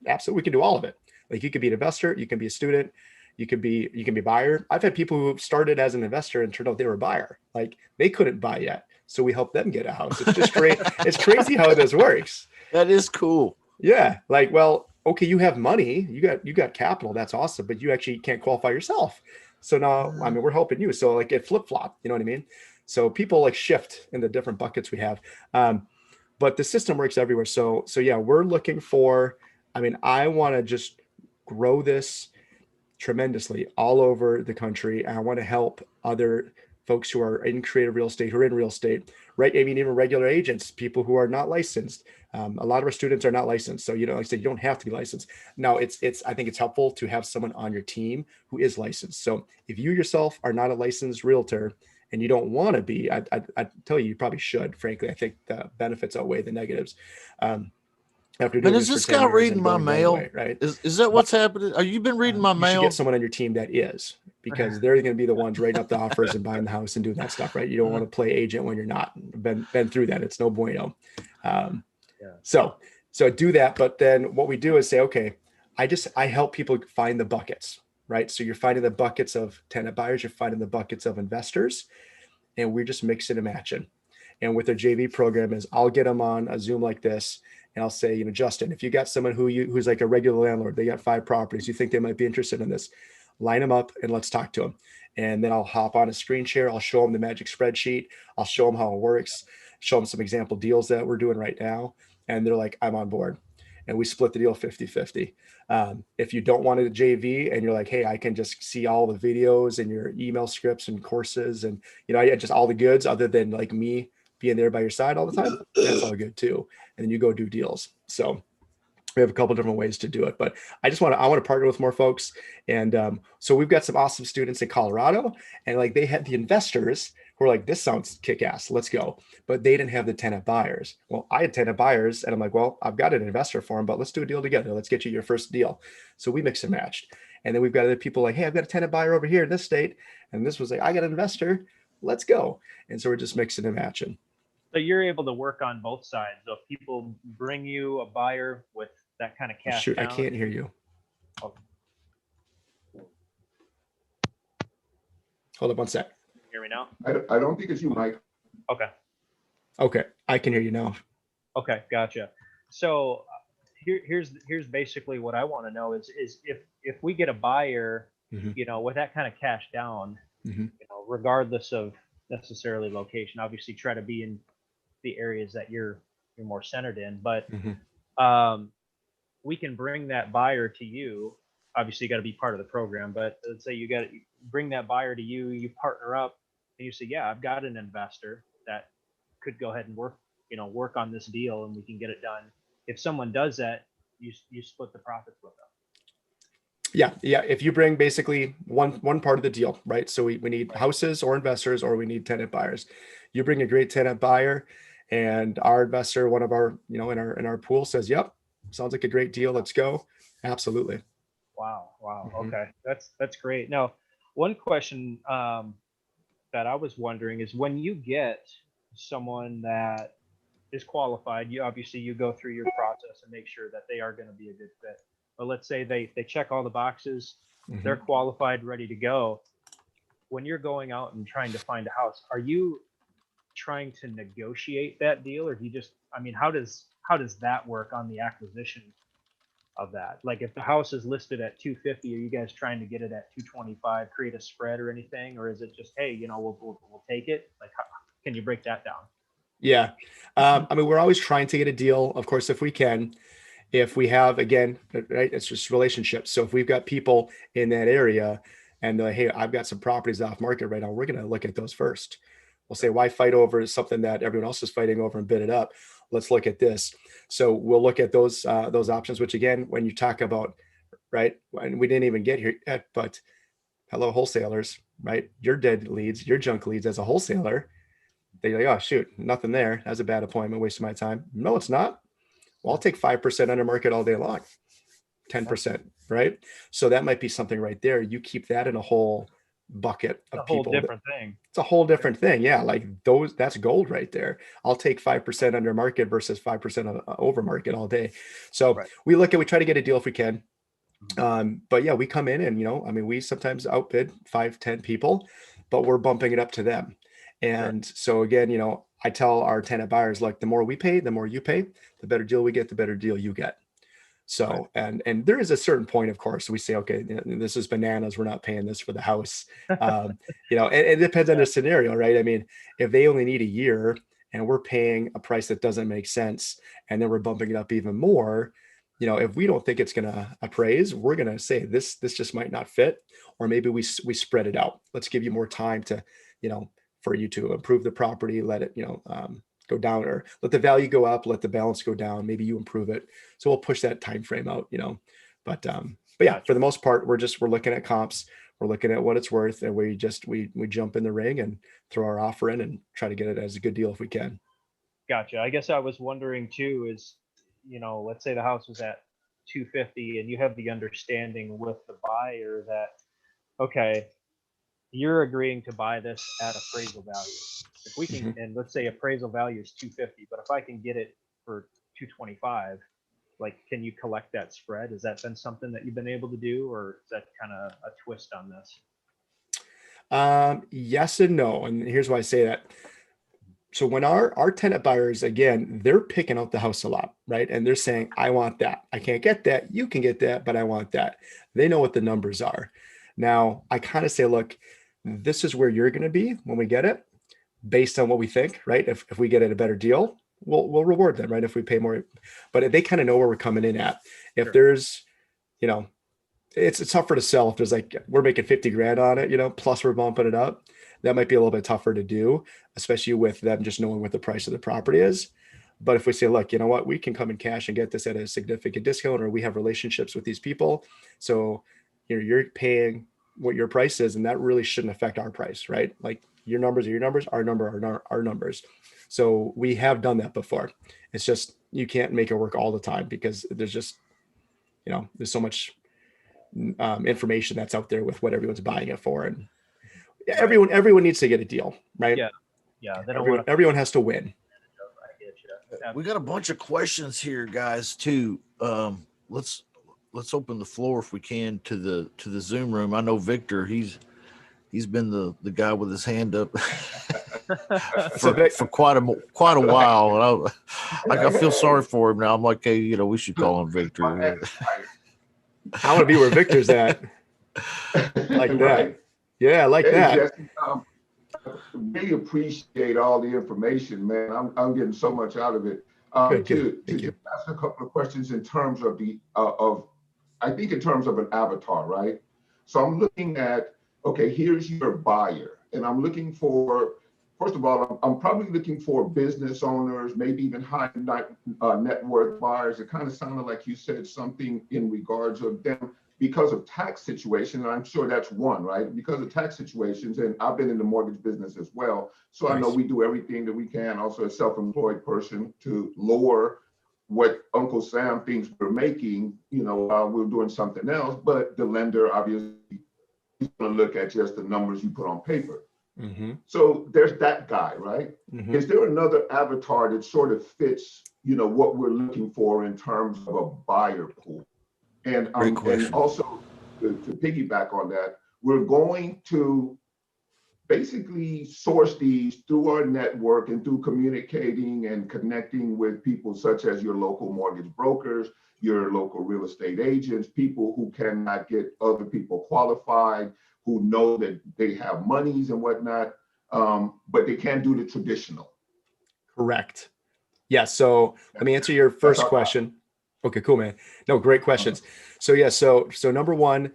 absolutely, we can do all of it. Like you could be an investor, you can be a student, you can be a buyer. I've had people who started as an investor and turned out they were a buyer. Like they couldn't buy yet. So we helped them get a house. It's just great. It's crazy how this works. That is cool. Yeah. Like, well, okay, you have money, you got capital. That's awesome. But you actually can't qualify yourself. So now, I mean, we're helping you. So like it flip-flop, you know what I mean? So people like shift in the different buckets we have. But the system works everywhere. So yeah, we're looking for, I mean, I want to just grow this tremendously all over the country. And I want to help other folks who are in creative real estate, who are in real estate, right? I mean, even regular agents, people who are not licensed. A lot of our students are not licensed. So, like I said, you don't have to be licensed. Now I think it's helpful to have someone on your team who is licensed. So if you yourself are not a licensed realtor and you don't want to be, I tell you, you probably should, frankly. I think the benefits outweigh the negatives. After Man, doing is this for this 10 guy years reading and my going the other way, mail? right? Is that what's happening? Are you been reading my You should mail? get someone on your team that is, because they're going to be the ones writing up the offers and buying the house and doing that stuff, right? You don't want to play agent when you're not. Been through that. It's no bueno. Yeah. So do that. But then what we do is say, okay, I help people find the buckets, right? So you're finding the buckets of tenant buyers, you're finding the buckets of investors, and we're just mixing and matching. And with their JV program is I'll get them on a Zoom like this, and I'll say, Justin, if you got someone who's like a regular landlord, they got 5 properties, you think they might be interested in this, line them up and let's talk to them. And then I'll hop on a screen share. I'll show them the magic spreadsheet. I'll show them how it works, show them some example deals that we're doing right now. And they're like, I'm on board. And we split the deal 50-50. If you don't want a JV and you're like, hey, I can just see all the videos and your email scripts and courses and, just all the goods other than like me being there by your side all the time, that's all good too. And then you go do deals. So we have a couple different ways to do it, but I want to partner with more folks. And so we've got some awesome students in Colorado, and like they had the investors who were like, this sounds kick-ass, let's go. But they didn't have the tenant buyers. Well, I had tenant buyers and I'm like, well, I've got an investor for them, but let's do a deal together. Let's get you your first deal. So we mix and matched. And then we've got other people like, hey, I've got a tenant buyer over here in this state. And this was like, I got an investor, let's go. And so we're just mixing and matching. So you're able to work on both sides. So if people bring you a buyer with that kind of cash Shoot, down, I can't hear you. Oh. Hold up one sec. Can you hear me now? I don't think it's you, Mike. Okay, I can hear you now. okay, gotcha. So here's basically what I want to know is if we get a buyer, Mhm. with that kind of cash down, Mhm. regardless of necessarily location, obviously try to be in the areas that you're more centered in, but Mhm. we can bring that buyer to you. Obviously, you got to be part of the program, but let's say you got to bring that buyer to you, you partner up, and you say, yeah, I've got an investor that could go ahead and work on this deal, and we can get it done. If someone does that, you split the profits with them. Yeah. If you bring basically one part of the deal, right? So we need houses or investors, or we need tenant buyers. You bring a great tenant buyer, and our investor, one of our, in our pool says, yep, sounds like a great deal. Let's go. Absolutely. Wow. Mhm. Okay, that's great. Now, one question that I was wondering is when you get someone that is qualified, you go through your process and make sure that they are going to be a good fit. But let's say they check all the boxes, they're Mhm. qualified, ready to go. When you're going out and trying to find a house, are you trying to negotiate that deal, or do you just, how does that work on the acquisition of that? Like if the house is listed at 250, are you guys trying to get it at 225, create a spread or anything, or is it just, hey, we'll take it? Like, can you break that down? Yeah. We're always trying to get a deal, of course, if we can. If we have, again, right, it's just relationships. So if we've got people in that area and they're like, hey, I've got some properties off market right now, we're going to look at those first. We'll say, why fight over something that everyone else is fighting over and bid it up? Let's look at this. So we'll look at those options, which again, when you talk about, right, and we didn't even get here yet, but hello, wholesalers, right? Your dead leads, your junk leads as a wholesaler. They're like, oh, shoot, nothing there. That's a bad appointment, wasting my time. No, it's not. Well, I'll take 5% under market all day long, 10%, right? So that might be something right there. You keep that in a whole bucket A of whole people. different thing. It's a whole different thing. Yeah. Like that's gold right there. I'll take 5% under market versus 5% over market all day. So Right. we try to get a deal if we can. But yeah, we come in and, we sometimes outbid 5-10 people, but we're bumping it up to them. And so again, I tell our tenant buyers, like the more we pay, the more you pay, the better deal we get, the better deal you get. So, and there is a certain point, of course, we say, okay, this is bananas. We're not paying this for the house. And it depends on the scenario, right? I mean, if they only need a year and we're paying a price that doesn't make sense, and then we're bumping it up even more, if we don't think it's going to appraise, we're going to say this just might not fit, or maybe we spread it out. Let's give you more time to, for you to improve the property, let it, go down, or let the value go up, let the balance go down. Maybe you improve it. So we'll push that time frame out, but yeah, for the most part, we're looking at comps. We're looking at what it's worth, and we jump in the ring and throw our offer in and try to get it as a good deal if we can. Gotcha. I guess I was wondering too is, let's say the house was at 250 and you have the understanding with the buyer that, okay, you're agreeing to buy this at appraisal value. If we can, and let's say appraisal value is 250, but if I can get it for 225, like, can you collect that spread? Has that been something that you've been able to do, or is that kind of a twist on this? Yes and no. And here's why I say that. So when our tenant buyers, again, they're picking out the house a lot, right? And they're saying, I want that. I can't get that. You can get that, but I want that. They know what the numbers are. Now, I kind of say, look, this is where you're going to be when we get it, based on what we think, right? If we get it a better deal, we'll reward them, right? If we pay more, but they kind of know where we're coming in at. If there's, it's tougher to sell if there's like, we're making 50 grand on it, plus we're bumping it up. That might be a little bit tougher to do, especially with them just knowing what the price of the property is. But if we say, look, you know what, we can come in cash and get this at a significant discount, or we have relationships with these people, so you're paying what your price is, and that really shouldn't affect our price, right? Like, your numbers are your numbers, our number are our numbers. So we have done that before. It's just, you can't make it work all the time because there's just, there's so much information that's out there with what everyone's buying it for, and everyone needs to get a deal, right? Yeah. Everyone has to win. I get you. We got a bunch of questions here, guys, too. Let's open the floor if we can to the Zoom room. I know Victor, he's been the guy with his hand up for quite a while, and I feel sorry for him now. I'm like, hey, we should call him Victor. I want to be where Victor's at. Like that. Right. Yeah, I like that. Jesse, really appreciate all the information, man. I'm getting so much out of it. Good. To just ask a couple of questions in terms of I think in terms of an avatar, right? So I'm looking at, okay, here's your buyer, and I'm looking for, first of all, I'm probably looking for business owners, maybe even high net worth buyers. It kind of sounded like you said something in regards of them because of tax situations. And I'm sure that's one, right? Because of tax situations, and I've been in the mortgage business as well. So nice. I know we do everything that we can, also a self-employed person, to lower what Uncle Sam thinks we're making, while we're doing something else. But the lender obviously is going to look at just the numbers you put on paper. Mm-hmm. So there's that guy, right? Mm-hmm. Is there another avatar that sort of fits, what we're looking for in terms of a buyer pool? And also to piggyback on that, we're going to basically source these through our network and through communicating and connecting with people such as your local mortgage brokers, your local real estate agents, people who cannot get other people qualified, who know that they have monies and whatnot, but they can't do the traditional. Correct. Yeah. So let me answer your first question. Okay, cool, man. No, great questions. So yeah, so number one,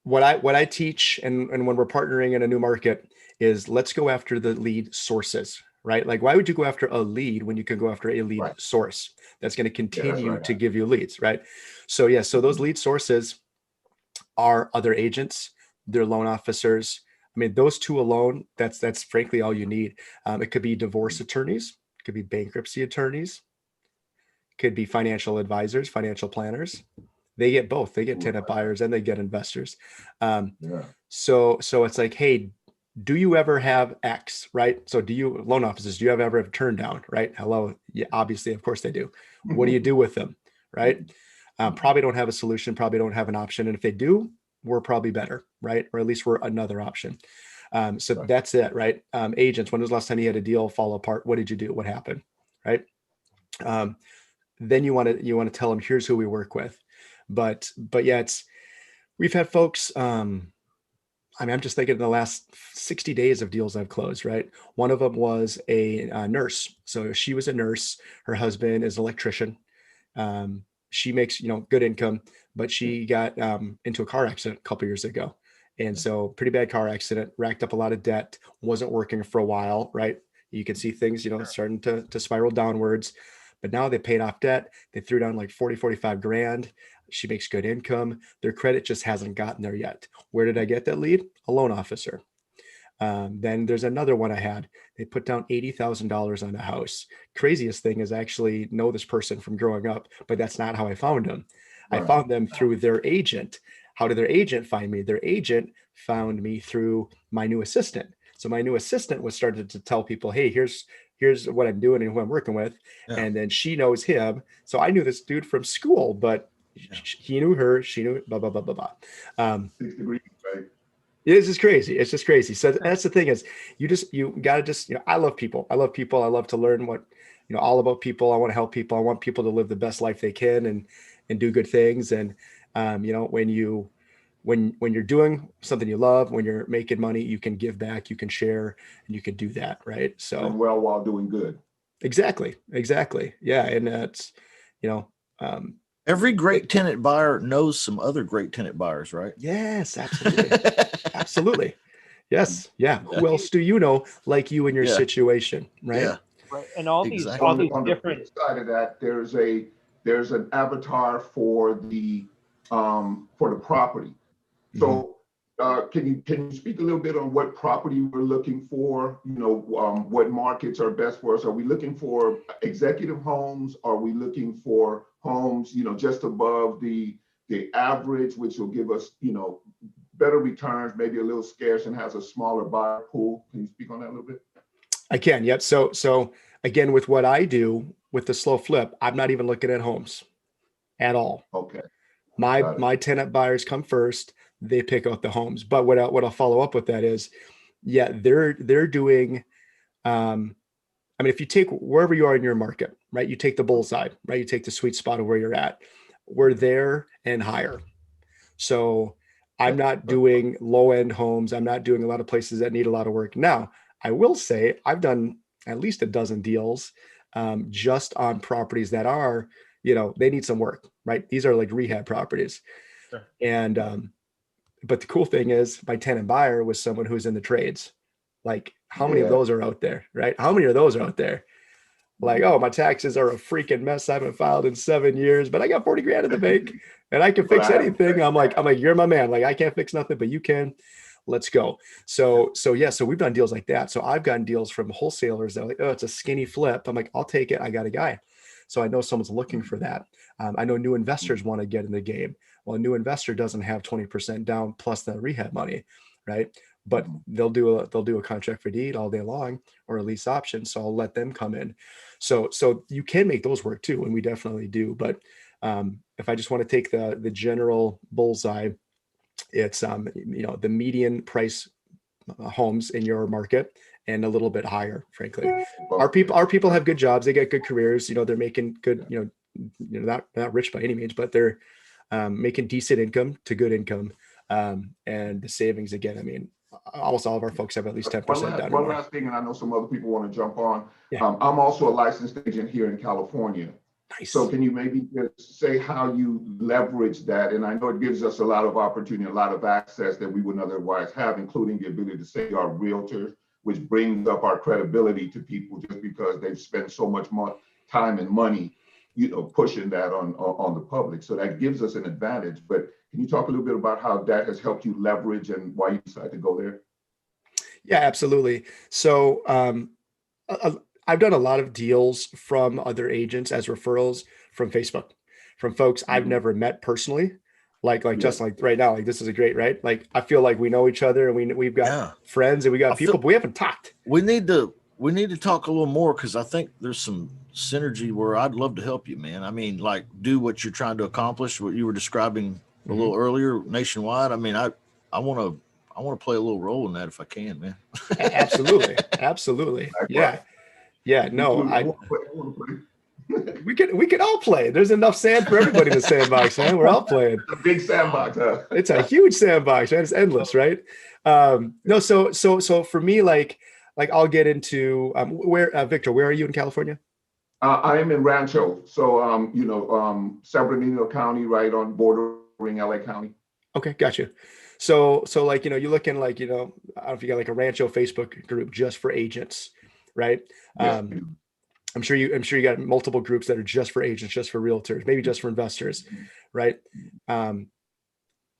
what I teach and when we're partnering in a new market is, let's go after the lead sources, right? Like, why would you go after a lead when you can go after a lead source that's going to continue to give you leads, right? So yeah, so those lead sources are other agents, they're loan officers. I mean, those two alone, that's frankly all you need. It could be divorce attorneys, it could be bankruptcy attorneys, could be financial advisors, financial planners. They get both. They get tenant buyers and they get investors. So it's like, hey, do you ever have X, right? So loan officers, do you ever have turned down, right? Hello. Yeah, obviously, of course they do. What do you do with them, right? Probably don't have a solution, probably don't have an option. And if they do, we're probably better, right? Or at least we're another option. That's it, right? Agents, when was the last time you had a deal fall apart? What did you do? What happened, right? Then you want to tell them, here's who we work with. But yeah, we've had folks, I'm just thinking in the last 60 days of deals I've closed, right? One of them was a nurse. So she was a nurse. Her husband is an electrician. She makes, good income, but she got into a car accident a couple years ago. And so pretty bad car accident, racked up a lot of debt, wasn't working for a while, right? You can see things, starting to spiral downwards. But now they paid off debt. They threw down like 40, 45 grand. She makes good income. Their credit just hasn't gotten there yet. Where did I get that lead? A loan officer. Then there's another one I had. They put down $80,000 on a house. Craziest thing is I actually know this person from growing up, but that's not how I found them. Right. I found them through their agent. How did their agent find me? Their agent found me through my new assistant. So my new assistant was started to tell people, hey, here's what I'm doing and who I'm working with. Yeah. And then she knows him. So I knew this dude from school, but he knew her, she knew blah, blah, blah, blah, blah. 6 degrees, right? It's just crazy. It's just crazy. So that's the thing is you got to just, I love people. I love people. I love to learn what, all about people. I want to help people. I want people to live the best life they can and do good things. And, when you're doing something you love, when you're making money, you can give back, you can share, and you can do that. Right. So And well while doing good. Exactly. Yeah. And that's, every great tenant buyer knows some other great tenant buyers, right? yes, absolutely. Absolutely. Yes. Yeah. Who else do you know like you in your situation? Right. Yeah. Right. And all these Exactly. all these On the different flip side of that, there's an avatar for the property. So can you speak a little bit on what property we're looking for? What markets are best for us? Are we looking for executive homes? Are we looking for homes, just above the average, which will give us, better returns, maybe a little scarce and has a smaller buyer pool? Can you speak on that a little bit? I can. Yep. So again, with what I do with the slow flip, I'm not even looking at homes at all. Okay. My tenant buyers come first. They pick out the homes. But what I'll follow up with that is, yeah, they're doing. If you take wherever you are in your market, right? You take the bullseye, right? You take the sweet spot of where you're at. We're there and higher. So I'm not doing low end homes. I'm not doing a lot of places that need a lot of work. Now, I will say I've done at least a dozen deals just on properties that are, they need some work, right? These are like rehab properties. Sure. And, but the cool thing is my tenant buyer was someone who's in the trades. Like how many of those are out there, right? How many of those are out there? Like, oh, my taxes are a freaking mess. I haven't filed in 7 years, but I got 40 grand in the bank and I can fix anything. I'm like, you're my man. Like I can't fix nothing, but you can. Let's go. So we've done deals like that. So I've gotten deals from wholesalers that are like, oh, it's a skinny flip. I'm like, I'll take it. I got a guy. So I know someone's looking for that. I know new investors want to get in the game. Well, a new investor doesn't have 20% down plus the rehab money, right? But they'll do a contract for deed all day long or a lease option. So I'll let them come in. So you can make those work too, and we definitely do. But if I just want to take the general bullseye, it's the median price homes in your market and a little bit higher, frankly. Our people have good jobs, they get good careers, they're making good, not rich by any means, but they're making decent income to good income. And the savings, again, almost all of our folks have at least 10% down. One last thing, and I know some other people want to jump on. Yeah. I'm also a licensed agent here in California. Nice. So can you maybe just say how you leverage that? And I know it gives us a lot of opportunity, a lot of access that we wouldn't otherwise have, including the ability to say our realtors, which brings up our credibility to people just because they've spent so much more time and money, pushing that on the public. So that gives us an advantage. But can you talk a little bit about how that has helped you leverage and why you decided to go there? Yeah, absolutely. So I've done a lot of deals from other agents as referrals from Facebook, from folks I've never met personally. Just like right now, like this is a great, right? Like I feel like we know each other and we've got friends and we got people, but we haven't talked. We need to talk a little more because I think there's some synergy where I'd love to help you, man. Like do what you're trying to accomplish, what you were describing a little earlier nationwide. I want to play a little role in that if I can, man. Absolutely. Yeah. No, we can all play. There's enough sand for everybody in the sandbox, man. We're all playing. A big sandbox, huh? It's a huge sandbox, man. It's endless, right? No, so for me, like I'll get into where Victor, where are you in California? I am in Rancho, so San Bernardino County, right on bordering LA County. Okay, got you. So like, you look in like, I don't know if you got like a Rancho Facebook group just for agents, right? Yes. I'm sure you got multiple groups that are just for agents, just for realtors, maybe just for investors, right? I'm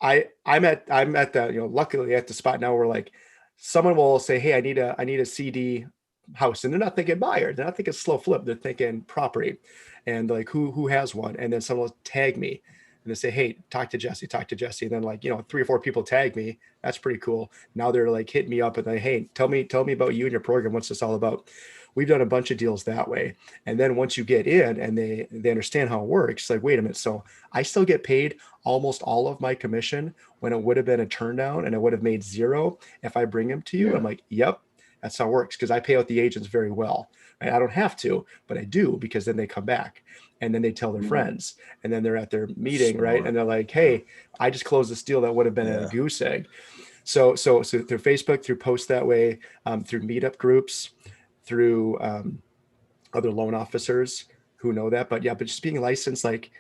at the, luckily at the spot now where like someone will say, hey, I need a CD house, and they're not thinking buyer, they're not thinking slow flip, they're thinking property, and like who has one, and then someone will tag me and they say, hey, talk to Jesse, and then like 3 or 4 people tag me. That's pretty cool. Now they're like hitting me up and like, hey, tell me about you and your program. What's this all about? We've done a bunch of deals that way. And then once you get in and they understand how it works, like, wait a minute, so I still get paid almost all of my commission when it would have been a turn down, and it would have made 0 if I bring them to you. Yeah. I'm like, yep, that's how it works, because I pay out the agents very well. Right? I don't have to, but I do, because then they come back and then they tell their friends, and then they're at their meeting, right? And they're like, hey, I just closed this deal that would have been a goose egg. So through Facebook, through posts that way, through meetup groups, through other loan officers who know that. But just being licensed, like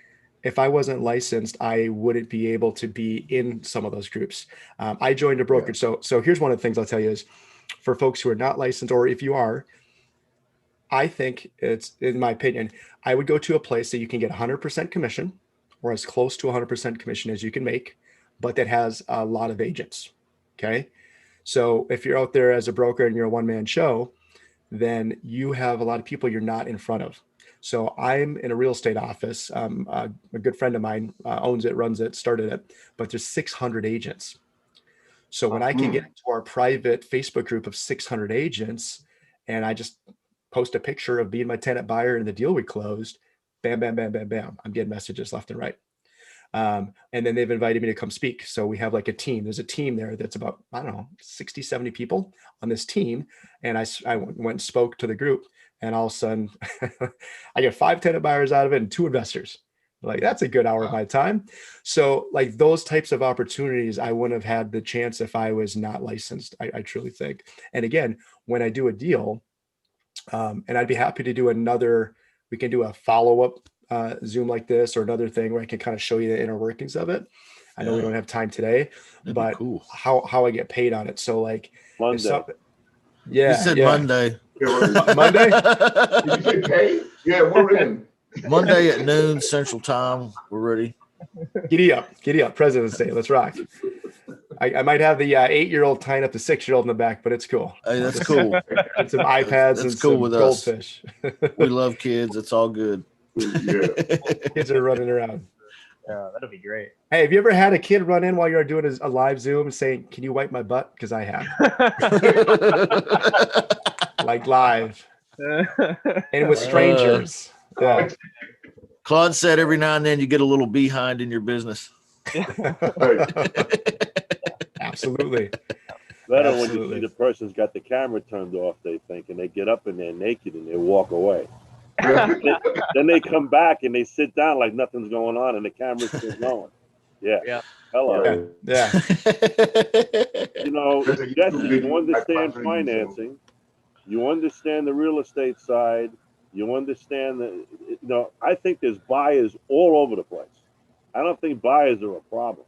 if I wasn't licensed, I wouldn't be able to be in some of those groups. I joined a brokerage. So here's one of the things I'll tell you is, for folks who are not licensed, or if you are, I think it's, in my opinion, I would go to a place that you can get 100% commission, or as close to 100% commission as you can make, but that has a lot of agents. Okay. So if you're out there as a broker and you're a one-man show, then you have a lot of people you're not in front of. So I'm in a real estate office. A good friend of mine owns it, runs it, started it, but there's 600 agents. So when I can get into our private Facebook group of 600 agents, and I just post a picture of being my tenant buyer and the deal we closed, bam, bam, bam, bam, bam, I'm getting messages left and right. And then they've invited me to come speak. So we have like a team. There's a team there that's about, I don't know, 60, 70 people on this team. And I went and spoke to the group, and all of a sudden I get 5 tenant buyers out of it and 2 investors. Like, that's a good hour of my time. So like those types of opportunities, I wouldn't have had the chance if I was not licensed. I truly think. And again, when I do a deal, and I'd be happy to do we can do a follow-up Zoom like this, or another thing where I can kind of show you the inner workings of it. I know we don't have time today, but cool. how I get paid on it. So like Monday. You said Monday. Monday? Did you say pay? Yeah, we're in. Monday at noon Central Time. We're ready. Giddy up. President's Day. Let's rock. I might have the 8-year-old tying up the 6-year-old in the back, but it's cool. Hey, that's cool. And some iPads That's and cool some with us. goldfish. We love kids. It's all good. Yeah. Kids are running around. Yeah, that'll be great. Hey, have you ever had a kid run in while you're doing a live Zoom saying, can you wipe my butt? Because I have. Like live. And with strangers. Yeah. Claude said every now and then you get a little behind in your business. Absolutely. Better when you see the person's got the camera turned off, they think, and they get up and they're naked and they walk away. Then they come back and they sit down like nothing's going on and the camera's still going. Yeah. Hello. Yeah. Jesse, you understand financing. You understand the real estate side. You understand that, I think there's buyers all over the place. I don't think buyers are a problem.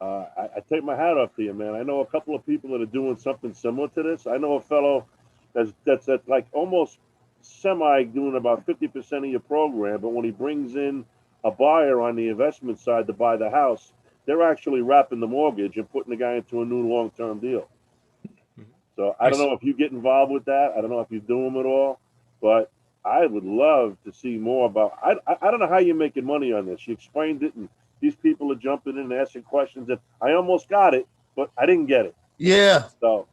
I take my hat off to you, man. I know a couple of people that are doing something similar to this. I know a fellow that's at like almost semi doing about 50% of your program, but when he brings in a buyer on the investment side to buy the house, they're actually wrapping the mortgage and putting the guy into a new long-term deal. So I don't know if you get involved with that. I don't know if you do them at all, but I would love to see more about. I don't know how you're making money on this. You explained it, and these people are jumping in and asking questions that I almost got it, but I didn't get it. Yeah. So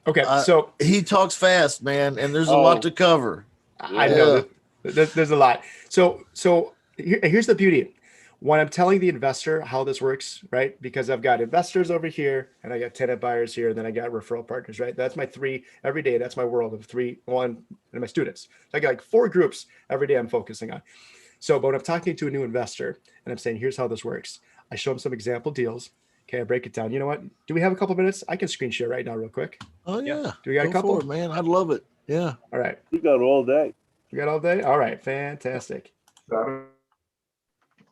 okay. So he talks fast, man, and there's a lot to cover. I know there's a lot. So here's the beauty. When I'm telling the investor how this works, right? Because I've got investors over here and I got tenant buyers here, and then I got referral partners, right? That's my 3 every day. That's my world of 3, 1, and my students. So I got like 4 groups every day I'm focusing on. So, but when I'm talking to a new investor and I'm saying, here's how this works, I show them some example deals. Okay, I break it down. You know what? Do we have a couple minutes? I can screen share right now real quick. Oh, yeah. Do we got a couple? For it, man. I'd love it. Yeah. All right. We got all day. We got all day? All right. Fantastic.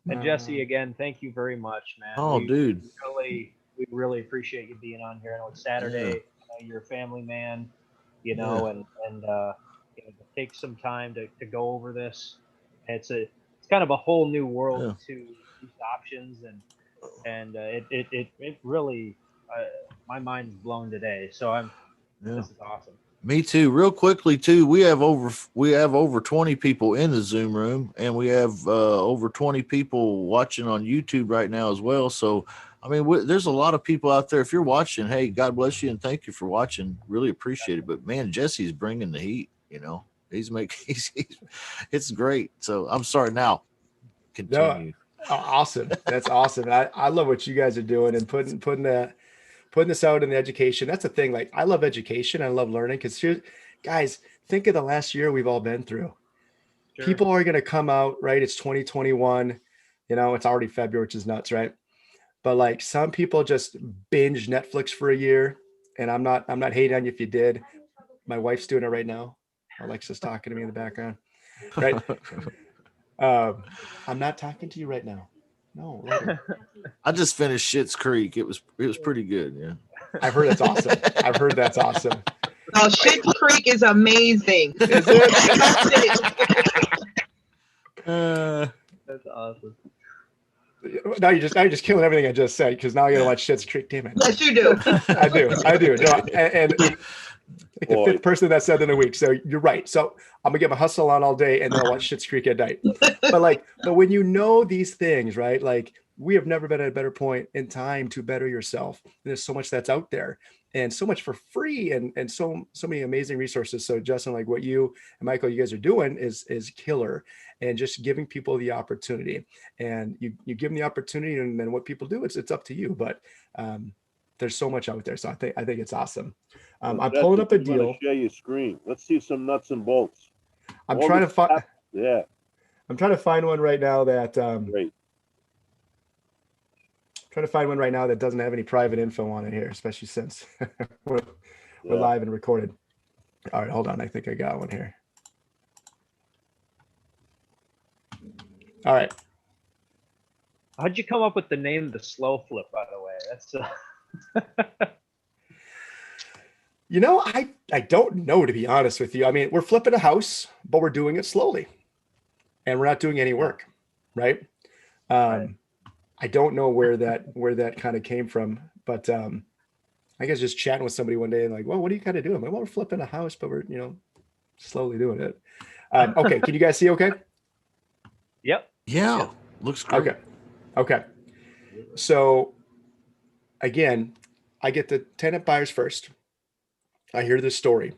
And Jesse, again, thank you very much, man. Oh, dude. Really we really appreciate you being on here. I know it's Saturday. Yeah. You're a family man, you Yeah. know, and you know, to take some time to go over this. It's kind of a whole new world Yeah. to these options, and it really my mind's blown today. So Yeah. this is awesome. Me too. Real quickly too, we have over 20 people in the Zoom room, and we have over 20 people watching on YouTube right now as well. So, I mean, there's a lot of people out there. If you're watching, hey, God bless you and thank you for watching. Really appreciate it. But man, Jesse's bringing the heat. You know, he's making it's great. So I'm sorry. Now, No, continue. awesome. That's awesome. I love what you guys are doing and putting this out in the education. That's the thing. Like, I love education. I love learning because here, guys, think of the last year we've all been through. Sure. People are going to come out, right? It's 2021. You know, it's already February, which is nuts, right? But like some people just binge Netflix for a year. And I'm not hating on you if you did. My wife's doing it right now. Alexa's talking to me in the background, right? I'm not talking to you right now. No, later. I just finished Schitt's Creek. It was pretty good. Yeah. I've heard that's awesome. I've heard that's awesome. Oh, Schitt's Creek is amazing. Is it? That's awesome. Now you're just killing everything I just said because now I gotta watch Schitt's Creek. Damn it. Yes, you do. I do. No, and like the fifth person that said in a week. So you're right. So I'm gonna get my hustle on all day and then I'll watch Schitt's Creek at night. But when you know these things, right? Like we have never been at a better point in time to better yourself. And there's so much that's out there and so much for free and so many amazing resources. So Justin, like what you and Michael, you guys are doing is killer, and just giving people the opportunity. And you give them the opportunity, and then what people do, it's up to you. But there's so much out there. So I think it's awesome. I'm pulling up a deal. Share your screen. Let's see some nuts and bolts. I'm trying to find. Yeah. I'm trying to find one right now that. Great. Trying to find one right now that doesn't have any private info on it here, especially since we're live and recorded. All right, hold on. I think I got one here. All right. How'd you come up with the name The Slow Flip, by the way? That's You know, I don't know, to be honest with you. I mean, we're flipping a house, but we're doing it slowly, and we're not doing any work, right? Right. I don't know where that kind of came from, but I guess just chatting with somebody one day and like, well, what do you kind of do? I'm like, well, we're flipping a house, but we're slowly doing it. Okay, can you guys see? Okay. Yep. Yeah. Looks great. Okay. So again, I get the tenant buyers first. I hear this story.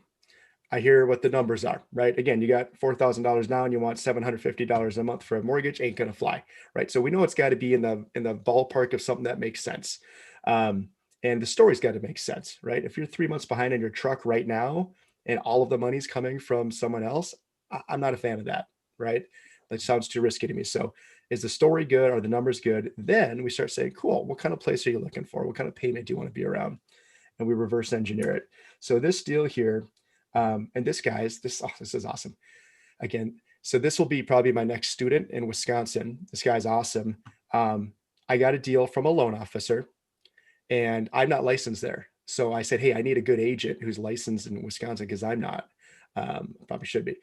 I hear what the numbers are, right? Again, you got $4,000 down, you want $750 a month for a mortgage, ain't gonna fly, right? So we know it's got to be in the ballpark of something that makes sense, and the story's got to make sense, right? If you're 3 months behind in your truck right now, and all of the money's coming from someone else, I'm not a fan of that, right? That sounds too risky to me. So, is the story good? Are the numbers good? Then we start saying, cool. What kind of place are you looking for? What kind of payment do you want to be around? And we reverse engineer it. So this deal here. And this is awesome. Again, so this will be probably my next student in Wisconsin. This guy's awesome. I got a deal from a loan officer, and I'm not licensed there. So I said, hey, I need a good agent who's licensed in Wisconsin because I'm not. Probably should be.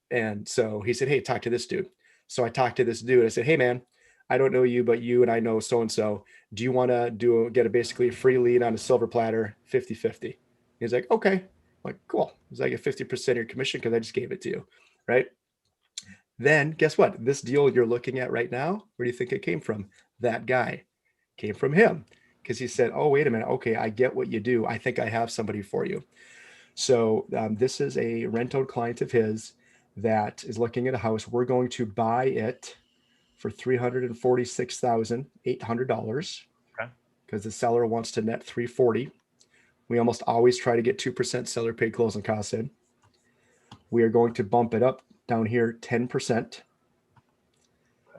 And so he said, hey, talk to this dude. So I talked to this dude. I said, hey, man, I don't know you, but you and I know so-and-so. Do you want to get basically a free lead on a silver platter, 50-50? He's like, okay. I'm like, cool. It's like a 50% of your commission because I just gave it to you, right? Then guess what? This deal you're looking at right now, where do you think it came from? That guy came from him because he said, oh, wait a minute. Okay, I get what you do. I think I have somebody for you. So this is a rent-owned client of his that is looking at a house. We're going to buy it for $346,800 because the seller wants to net $340,000. We almost always try to get 2% seller paid closing costs in. We are going to bump it up down here 10%.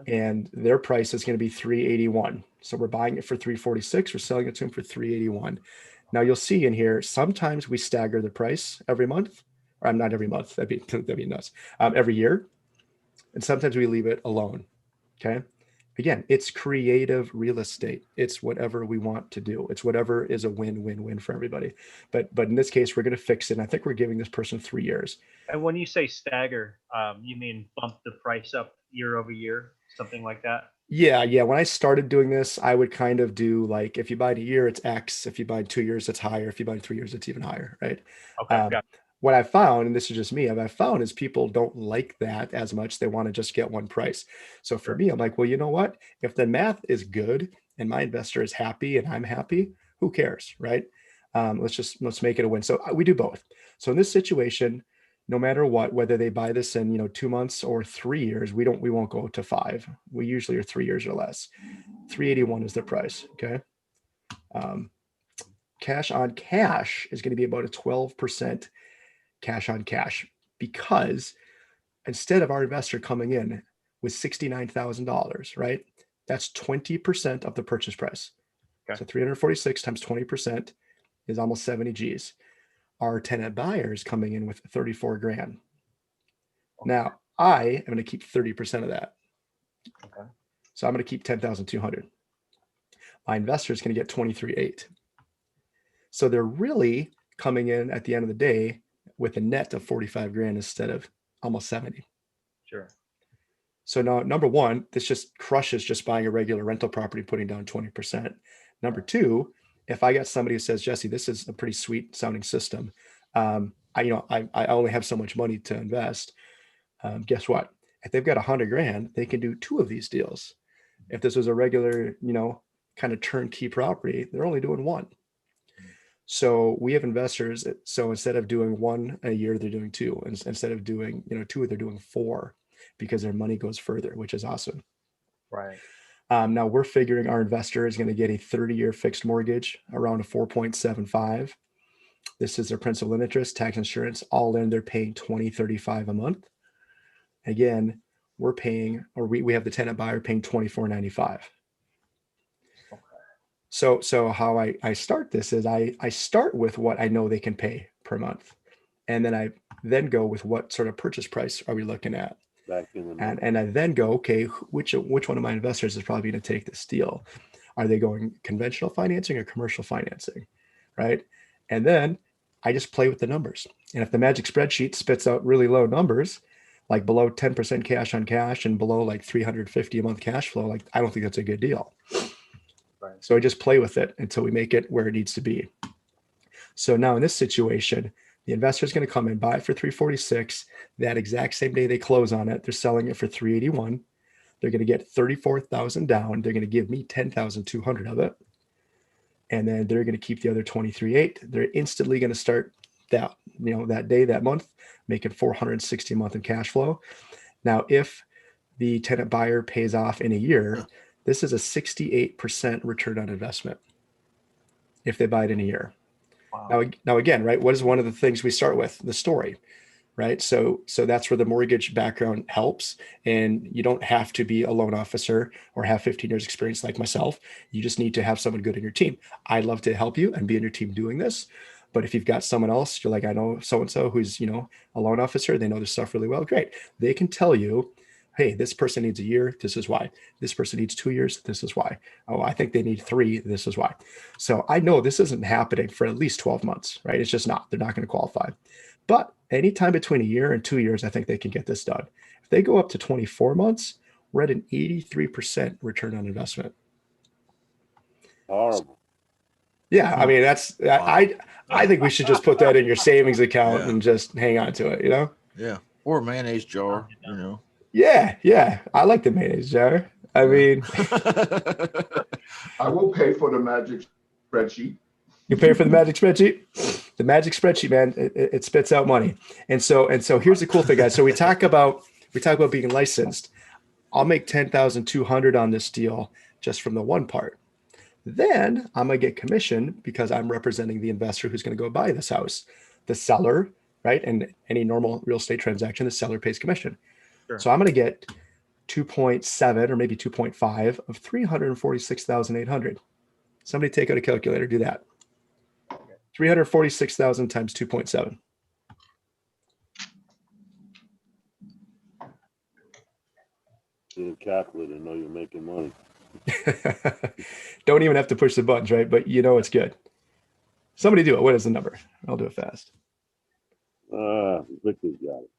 And their price is going to be $381,000. So we're buying it for $346,000. We're selling it to them for $381,000. Now you'll see in here, sometimes we stagger the price every month. Or I'm not every month. That'd be nuts. Every year. And sometimes we leave it alone. Okay. Again, it's creative real estate. It's whatever we want to do. It's whatever is a win-win-win for everybody. But in this case, we're going to fix it. And I think we're giving this person 3 years. And when you say stagger, you mean bump the price up year over year, something like that? Yeah. When I started doing this, I would kind of do like, if you buy in a year, it's X. If you buy in 2 years, it's higher. If you buy in 3 years, it's even higher, right? Okay. Got it. What I found, and this is just me, what I found is people don't like that as much. They want to just get one price. So for me, I'm like, well, you know what? If the math is good and my investor is happy and I'm happy, who cares, right? Let's make it a win. So we do both. So in this situation, no matter what, whether they buy this in 2 months or 3 years, we won't go to 5. We usually are 3 years or less. 381 is the price. Okay. Cash on cash is going to be about a 12% cash on cash, because instead of our investor coming in with $69,000, right? That's 20% of the purchase price. Okay. So 346 times 20% is almost 70 G's. Our tenant buyers coming in with 34 grand. Now I am going to keep 30% of that. Okay. So I'm going to keep 10,200. My investor is going to get 23.8. So they're really coming in at the end of the day with a net of 45 grand instead of almost 70. Sure. So now, number one, this just crushes just buying a regular rental property, putting down 20%. Number two, if I got somebody who says, Jesse, this is a pretty sweet sounding system. I only have so much money to invest. Guess what? If they've got 100 grand, they can do 2 of these deals. If this was a regular, kind of turnkey property, they're only doing 1. So we have investors. So instead of doing 1 a year, they're doing 2. And instead of doing 2, they're doing 4, because their money goes further, which is awesome. Right. Now we're figuring our investor is going to get a 30-year fixed mortgage around a 4.75. This is their principal and interest, tax, insurance, all in. They're paying $20.35 a month. Again, we're paying, or we have the tenant buyer paying $24.95. So how I start this is I start with what I know they can pay per month. And then I then go with what sort of purchase price are we looking at? And I then go, okay, which one of my investors is probably going to take this deal? Are they going conventional financing or commercial financing? Right. And then I just play with the numbers. And if the magic spreadsheet spits out really low numbers, like below 10% cash on cash and below like 350 a month cash flow, like I don't think that's a good deal. Right. So I just play with it until we make it where it needs to be. So now in this situation, the investor is going to come and buy it for 346. That exact same day they close on it, they're selling it for 381. They're going to get 34,000 down. They're going to give me 10,200 of it. And then they're going to keep the other 23.8. They're instantly going to start that, that day, that month, making 460 a month in cash flow. Now, if the tenant buyer pays off in a year, this is a 68% return on investment if they buy it in a year. Wow. Now again, right, what is one of the things we start with? The story, right? So that's where the mortgage background helps. And you don't have to be a loan officer or have 15 years experience like myself. You just need to have someone good in your team. I'd love to help you and be in your team doing this. But if you've got someone else, you're like, I know so-and-so who's, a loan officer, they know their stuff really well. Great. They can tell you, hey, this person needs a year. This is why. This person needs 2 years. This is why. Oh, I think they need 3. This is why. So I know this isn't happening for at least 12 months, right? It's just not. They're not going to qualify. But anytime between a year and 2 years, I think they can get this done. If they go up to 24 months, we're at an 83% return on investment. Horrible. Yeah, I mean, that's wow. I think we should just put that in your savings account and just hang on to it, Yeah, or a mayonnaise jar, Yeah, I like the mayonnaise jar. I mean, I will pay for the magic spreadsheet. You pay for the magic spreadsheet? The magic spreadsheet, man, it spits out money. And so here's the cool thing, guys. So we talk about being licensed. I'll make 10,200 on this deal just from the one part. Then I'm going to get commission because I'm representing the investor who's going to go buy this house. The seller, right? And any normal real estate transaction, the seller pays commission. Sure. So I'm going to get 2.7 or maybe 2.5 of 346,800. Somebody take out a calculator, do that. 346,000 times 2.7. Get a calculator, know you're making money. Don't even have to push the buttons, right? But you know it's good. Somebody do it. What is the number? I'll do it fast. Victor's got it.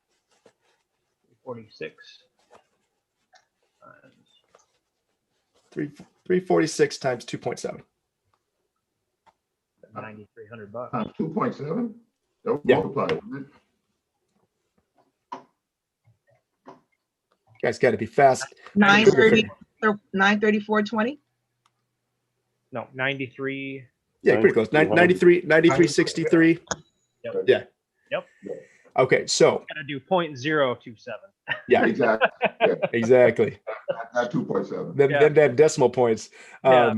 46. 346 times 2.7. $9,300. 2.7. That would Yeah. multiply, wouldn't it? You guys got to be fast. 930, 934.20. No, 93. Yeah, pretty close. 93.63. Yep. Yeah. Yep. Okay, so Gotta do 0.027. yeah, Exactly. Yeah, exactly. not 2.7. Then, Yeah. then that decimal points. Yeah,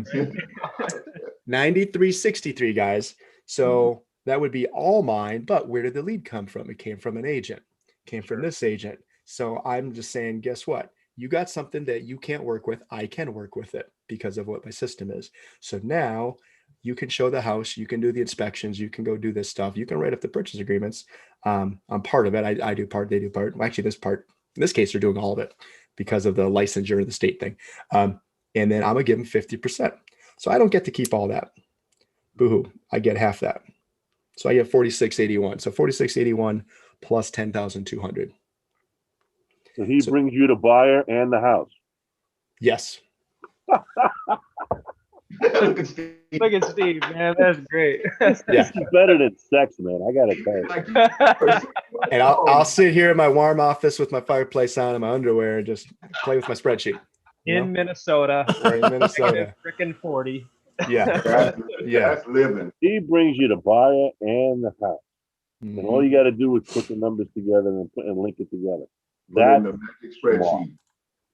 93.63, guys. So that would be all mine. But where did the lead come from? It came from an agent. Came from this agent. So I'm just saying, guess what? You got something that you can't work with. I can work with it because of what my system is. So now you can show the house. You can do the inspections. You can go do this stuff. You can write up the purchase agreements. I'm part of it. I do part. They do part. Well, actually, in this case, they're doing all of it because of the licensure of the state thing. And then I'm going to give them 50%. So I don't get to keep all that. Boo-hoo. I get half that. So I get 4681. So 4681 plus 10,200. So he brings you the buyer and the house. Yes. Look at Steve. look at Steve, man. That's great. Yeah. This is better than sex, man. I gotta tell you. Like, And I'll sit here in my warm office with my fireplace on and my underwear and just play with my spreadsheet. You In know? Minnesota. We're in Minnesota. Freaking 40. Yeah. that's living. He brings you the buyer and the house. And all you got to do is put the numbers together and link it together. Put it in That's the magic spreadsheet.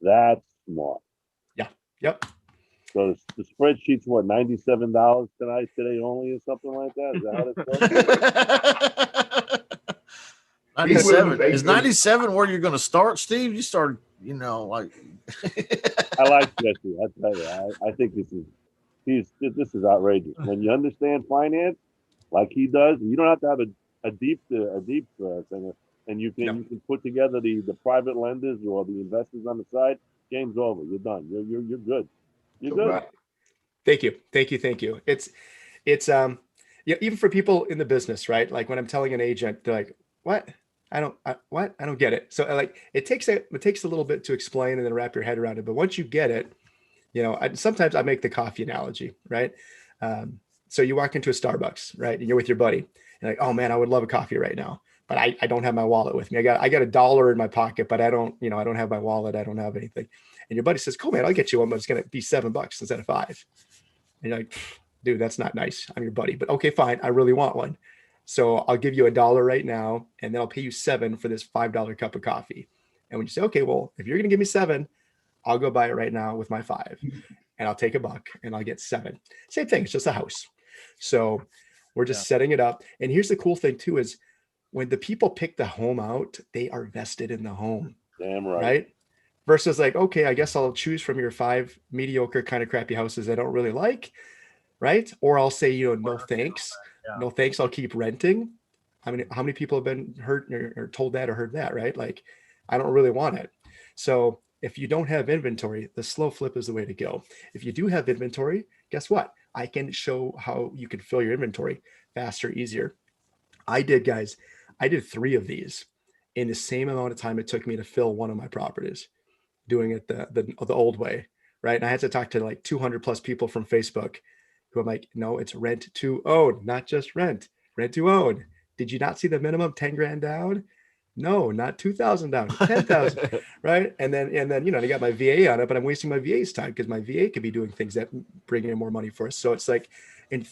That's smart. Yep. So the spreadsheet's what, $97 today only or something like that? Is that how it goes? 97 is 97 where you're going to start, Steve? You started, like I like Jesse. I tell you, I think this is outrageous. When you understand finance like he does, you don't have to have a deep thing, and you can put together the private lenders or the investors on the side. Game's over. You're done. You're good. You're good. Right. Thank you. It's even for people in the business, right? Like when I'm telling an agent, they're like, what? I don't get it. So like it takes a little bit to explain and then wrap your head around it. But once you get it, sometimes I make the coffee analogy, right? So you walk into a Starbucks, right? And you're with your buddy. You're like, oh man, I would love a coffee right now, but I don't have my wallet with me. I got $1 in my pocket, but I don't have my wallet. I don't have anything. And your buddy says, cool, man, I'll get you one, but it's going to be $7 instead of $5. And you're like, dude, that's not nice. I'm your buddy, but okay, fine. I really want one. So I'll give you $1 right now, and then I'll pay you $7 for this $5 cup of coffee. And when you say, okay, well, if you're going to give me $7, I'll go buy it right now with my $5, and I'll take $1 and I'll get $7. Same thing. It's just a house. So we're just setting it up. And here's the cool thing too, is when the people pick the home out, they are vested in the home. Damn right. Right? Versus like, okay, I guess I'll choose from your 5 mediocre kind of crappy houses I don't really like. Right? Or I'll say, no thanks. Yeah. No thanks. I'll keep renting. I mean, how many people have been hurt or told that or heard that, right? Like, I don't really want it. So if you don't have inventory, the slow flip is the way to go. If you do have inventory, guess what? I can show how you can fill your inventory faster, easier. I did 3 of these in the same amount of time it took me to fill one of my properties, doing it the old way, right? And I had to talk to like 200 plus people from Facebook who I'm like, no, it's rent to own, not just rent to own. Did you not see the minimum 10 grand down? No, not 2,000 down, 10,000, right? And then, I got my VA on it, but I'm wasting my VA's time because my VA could be doing things that bring in more money for us. So it's like, and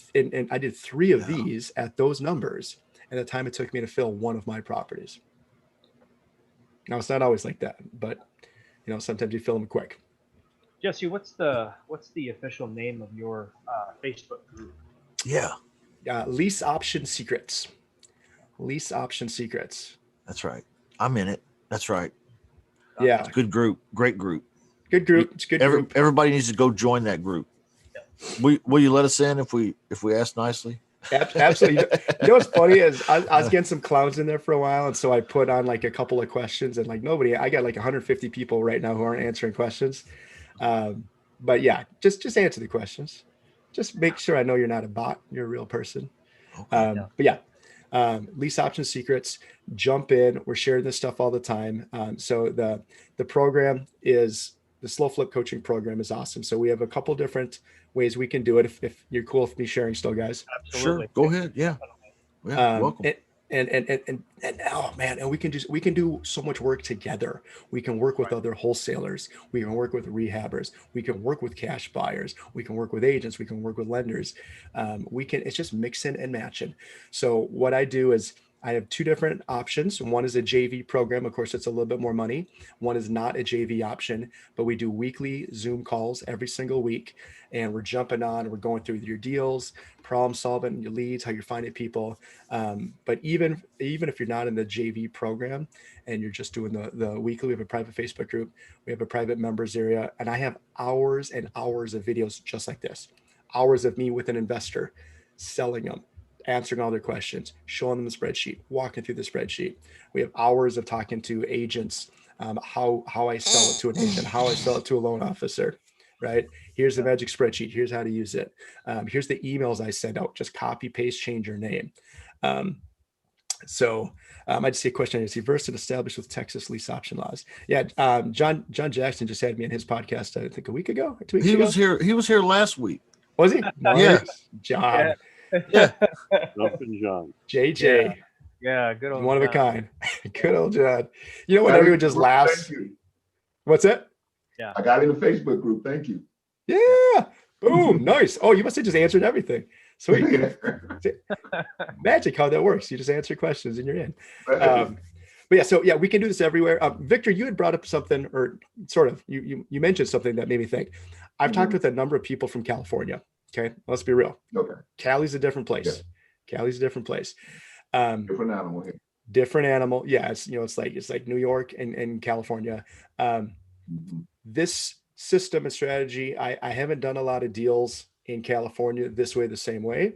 I did 3 of these at those numbers and the time it took me to fill one of my properties. Now it's not always like that, but sometimes you fill them quick. Jesse, what's the official name of your Facebook group? Yeah. Lease Option Secrets. Lease Option Secrets. That's right. I'm in it. That's right. Yeah. It's a good group. Great group. Good group. It's good group. Everybody needs to go join that group. Yeah. Will you let us in if we ask nicely? Absolutely. You know what's funny is I was getting some clowns in there for a while, and so I put on like a couple of questions, and like nobody. I got like 150 people right now who aren't answering questions. But yeah, just answer the questions. Just make sure I know you're not a bot. You're a real person. Okay. But yeah, lease option secrets. Jump in. We're sharing this stuff all the time. So the program is the slow flip coaching program is awesome. So we have a couple different ways we can do it. If you're cool with me sharing still, guys. Absolutely. Sure. Go ahead. Yeah. Welcome. And oh man, and we can do so much work together. We can work with other wholesalers. We can work with rehabbers. We can work with cash buyers. We can work with agents. We can work with lenders. It's just mixing and matching. So what I do is I have two different options. One is a JV program. Of course, it's a little bit more money. One is not a JV option, but we do weekly Zoom calls every single week. And we're jumping on, we're going through your deals, problem solving, your leads, how you're finding people. But even if you're not in the JV program and you're just doing the weekly, we have a private Facebook group, we have a private members area, and I have hours and hours of videos just like this, hours of me with an investor selling them, answering all their questions, showing them the spreadsheet, walking through the spreadsheet. We have hours of talking to agents, how I sell it to an agent, how I sell it to a loan officer, right? Here's the magic spreadsheet. Here's how to use it. Here's the emails I send out. Just copy, paste, change your name. I just see a question. Is he versed and established with Texas lease option laws? Yeah. John Jackson just had me in his podcast, I think a week ago, 2 weeks ago. He was here last week. Was he? Yeah. John. Yeah. Jumping John. JJ. Yeah, good old one of a John. kind. Good old John. You know what? Everyone just laughs. Thank you. What's that? Yeah. I got in the Facebook group. Thank you. Yeah. Boom. Nice. Oh, you must have just answered everything. Sweet. Magic how that works. You just answer questions and you're in. But yeah, so yeah, we can do this everywhere. Victor, you had brought up something, or sort of, you mentioned something that made me think. I've talked with a number of people from California. Okay, let's be real. Okay. Cali's a different place. Yeah. Cali's a different place. Different animal here. Different animal. Yeah, it's like New York and California. This system and strategy, I haven't done a lot of deals in California this way, the same way.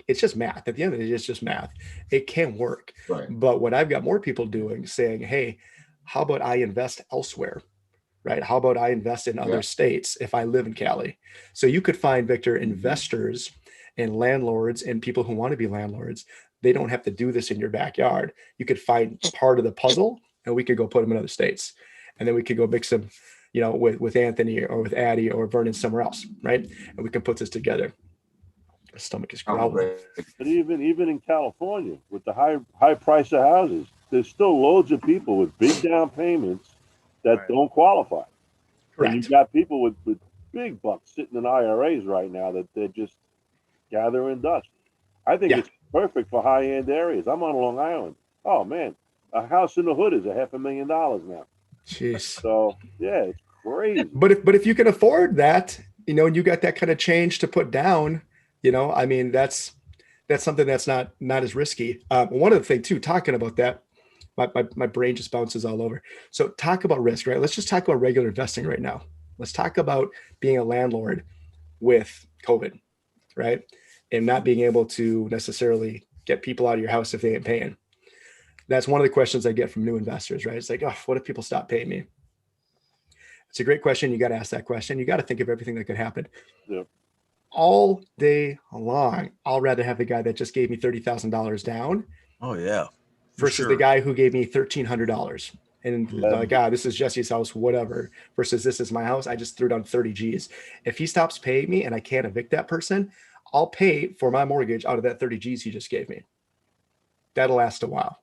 It's just math. At the end of the day, it's just math. It can work. Right. But what I've got more people doing, saying, hey, how about I invest elsewhere? Right? How about I invest in other states if I live in Cali? So you could find, Victor, investors and landlords and people who want to be landlords. They don't have to do this in your backyard. You could find part of the puzzle and we could go put them in other states. And then we could go mix them, with Anthony or with Addie or Vernon somewhere else, right? And we can put this together. My stomach is growling. But even in California, with the high price of houses, there's still loads of people with big down payments that don't qualify. Correct. And you've got people with big bucks sitting in IRAs right now that they're just gathering dust. I think it's perfect for high-end areas. I'm on Long Island. Oh, man, a house in the hood is $500,000 now. Jeez. So, yeah, it's crazy. But if you can afford that, and you got that kind of change to put down, I mean, that's something that's not as risky. One other thing too, talking about that, my brain just bounces all over. So talk about risk, right? Let's just talk about regular investing right now. Let's talk about being a landlord with COVID, right? And not being able to necessarily get people out of your house if they ain't paying. That's one of the questions I get from new investors, right? It's like, oh, what if people stop paying me? It's a great question. You got to ask that question. You got to think of everything that could happen. Yep. All day long, I'll rather have the guy that just gave me $30,000 down. Oh yeah. Versus the guy who gave me $1,300 and like, this is Jesse's house, whatever, versus this is my house. I just threw down 30 G's. If he stops paying me and I can't evict that person, I'll pay for my mortgage out of that 30 G's he just gave me. That'll last a while.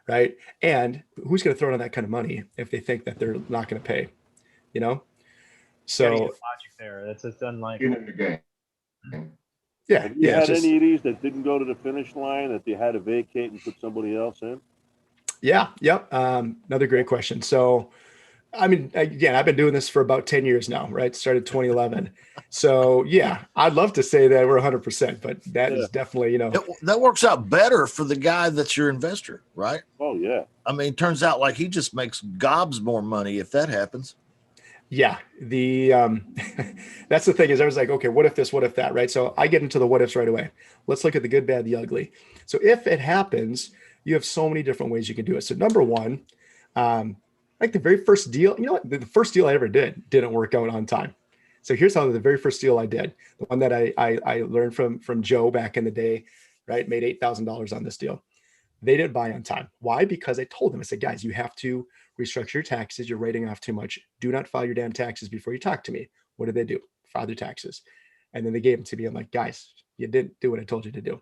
Right. And who's going to throw in that kind of money if they think that they're not going to pay, So logic there. That's just unlikely. In the game. Yeah. Have you had any of these that didn't go to the finish line that they had to vacate and put somebody else in? Yeah. Yep. Another great question. So, I mean, again, I've been doing this for about 10 years now, right? Started 2011. So yeah, I'd love to say that we're 100%, but that is definitely, that works out better for the guy that's your investor, right? Oh yeah. I mean, turns out like he just makes gobs more money if that happens. Yeah, the that's the thing is I was like, okay, what if this, what if that, right? So I get into the what ifs right away. Let's look at the good, bad, the ugly. So if it happens, you have so many different ways you can do it. So number one, like the very first deal, you know what? The first deal I ever did didn't work out on time. So here's how the very first deal I did, the one that I learned from Joe back in the day, right? Made $8,000 on this deal. They didn't buy on time. Why? Because I told them, I said, guys, you have to restructure your taxes. You're writing off too much. Do not file your damn taxes before you talk to me. What did they do? File their taxes. And then they gave them to me. I'm like, guys, you didn't do what I told you to do.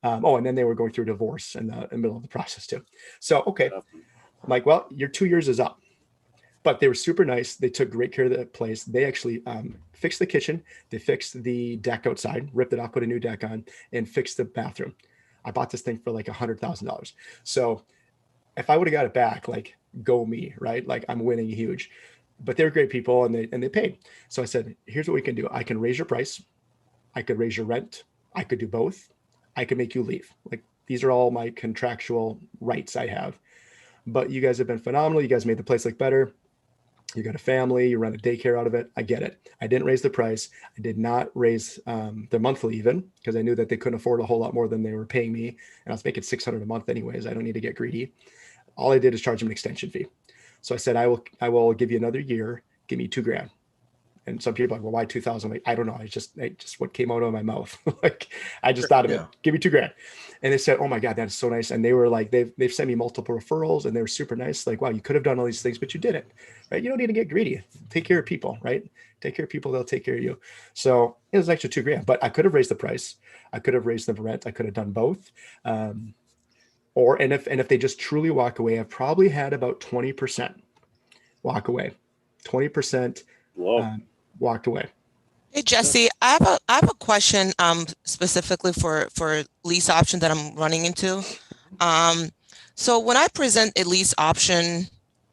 Oh, and then they were going through divorce in the middle of the process too. So, okay. I'm like, well, your 2 years is up. But they were super nice. They took great care of the place. They actually fixed the kitchen. They fixed the deck outside, ripped it off, put a new deck on, and fixed the bathroom. I bought this thing for like $100,000. So if I would have got it back, like go me, right? Like I'm winning huge. But they're great people and they paid. So I said, here's what we can do. I can raise your price. I could raise your rent. I could do both. I could make you leave. Like these are all my contractual rights I have. But you guys have been phenomenal. You guys made the place look better. You got a family, you run a daycare out of it. I get it. I didn't raise the price. I did not raise their monthly even because I knew that they couldn't afford a whole lot more than they were paying me. And I was making $600 a month anyways. I don't need to get greedy. All I did is charge them an extension fee. So I said, I will give you another year. Give me $2,000. And some people are like, well, why 2,000? Like, I don't know. I just what came out of my mouth. Like, I just thought of it. Give me $2,000. And they said, oh my God, that's so nice. And they were like, they've sent me multiple referrals and they were super nice. Like, wow, you could have done all these things, but you didn't, right? You don't need to get greedy. Take care of people, right? Take care of people. They'll take care of you. So it was an extra $2,000, but I could have raised the price. I could have raised the rent. I could have done both. And if they just truly walk away, I've probably had about 20% walk away, 20%. Walked away. Hey Jesse, I have a question specifically for lease option that I'm running into. So when I present a lease option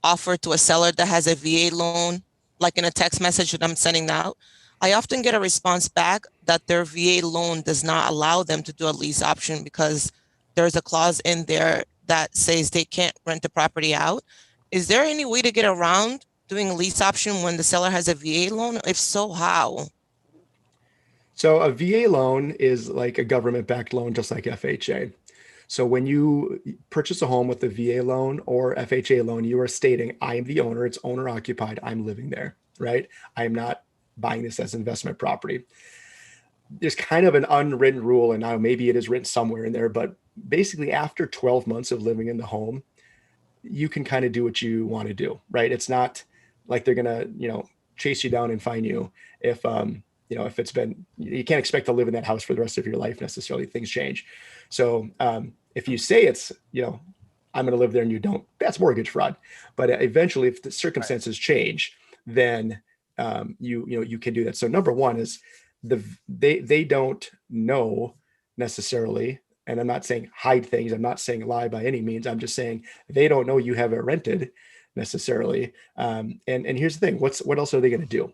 offer to a seller that has a VA loan, like in a text message that I'm sending out, I often get a response back that their VA loan does not allow them to do a lease option because there's a clause in there that says they can't rent the property out. Is there any way to get around doing a lease option when the seller has a VA loan? If so, how? So a VA loan is like a government-backed loan, just like FHA. So when you purchase a home with a VA loan or FHA loan, you are stating, I am the owner, it's owner occupied, I'm living there, right? I am not buying this as investment property. There's kind of an unwritten rule, and now maybe it is written somewhere in there, but basically after 12 months of living in the home, you can kind of do what you want to do, right? It's not like they're gonna, chase you down and fine you if if it's been, you can't expect to live in that house for the rest of your life necessarily. Things change. So if you say it's, I'm going to live there and you don't, that's mortgage fraud. But eventually, if the circumstances change, then you can do that. So number one is they don't know necessarily. And I'm not saying hide things. I'm not saying lie by any means. I'm just saying they don't know you have it rented necessarily. And here's the thing: what else are they going to do,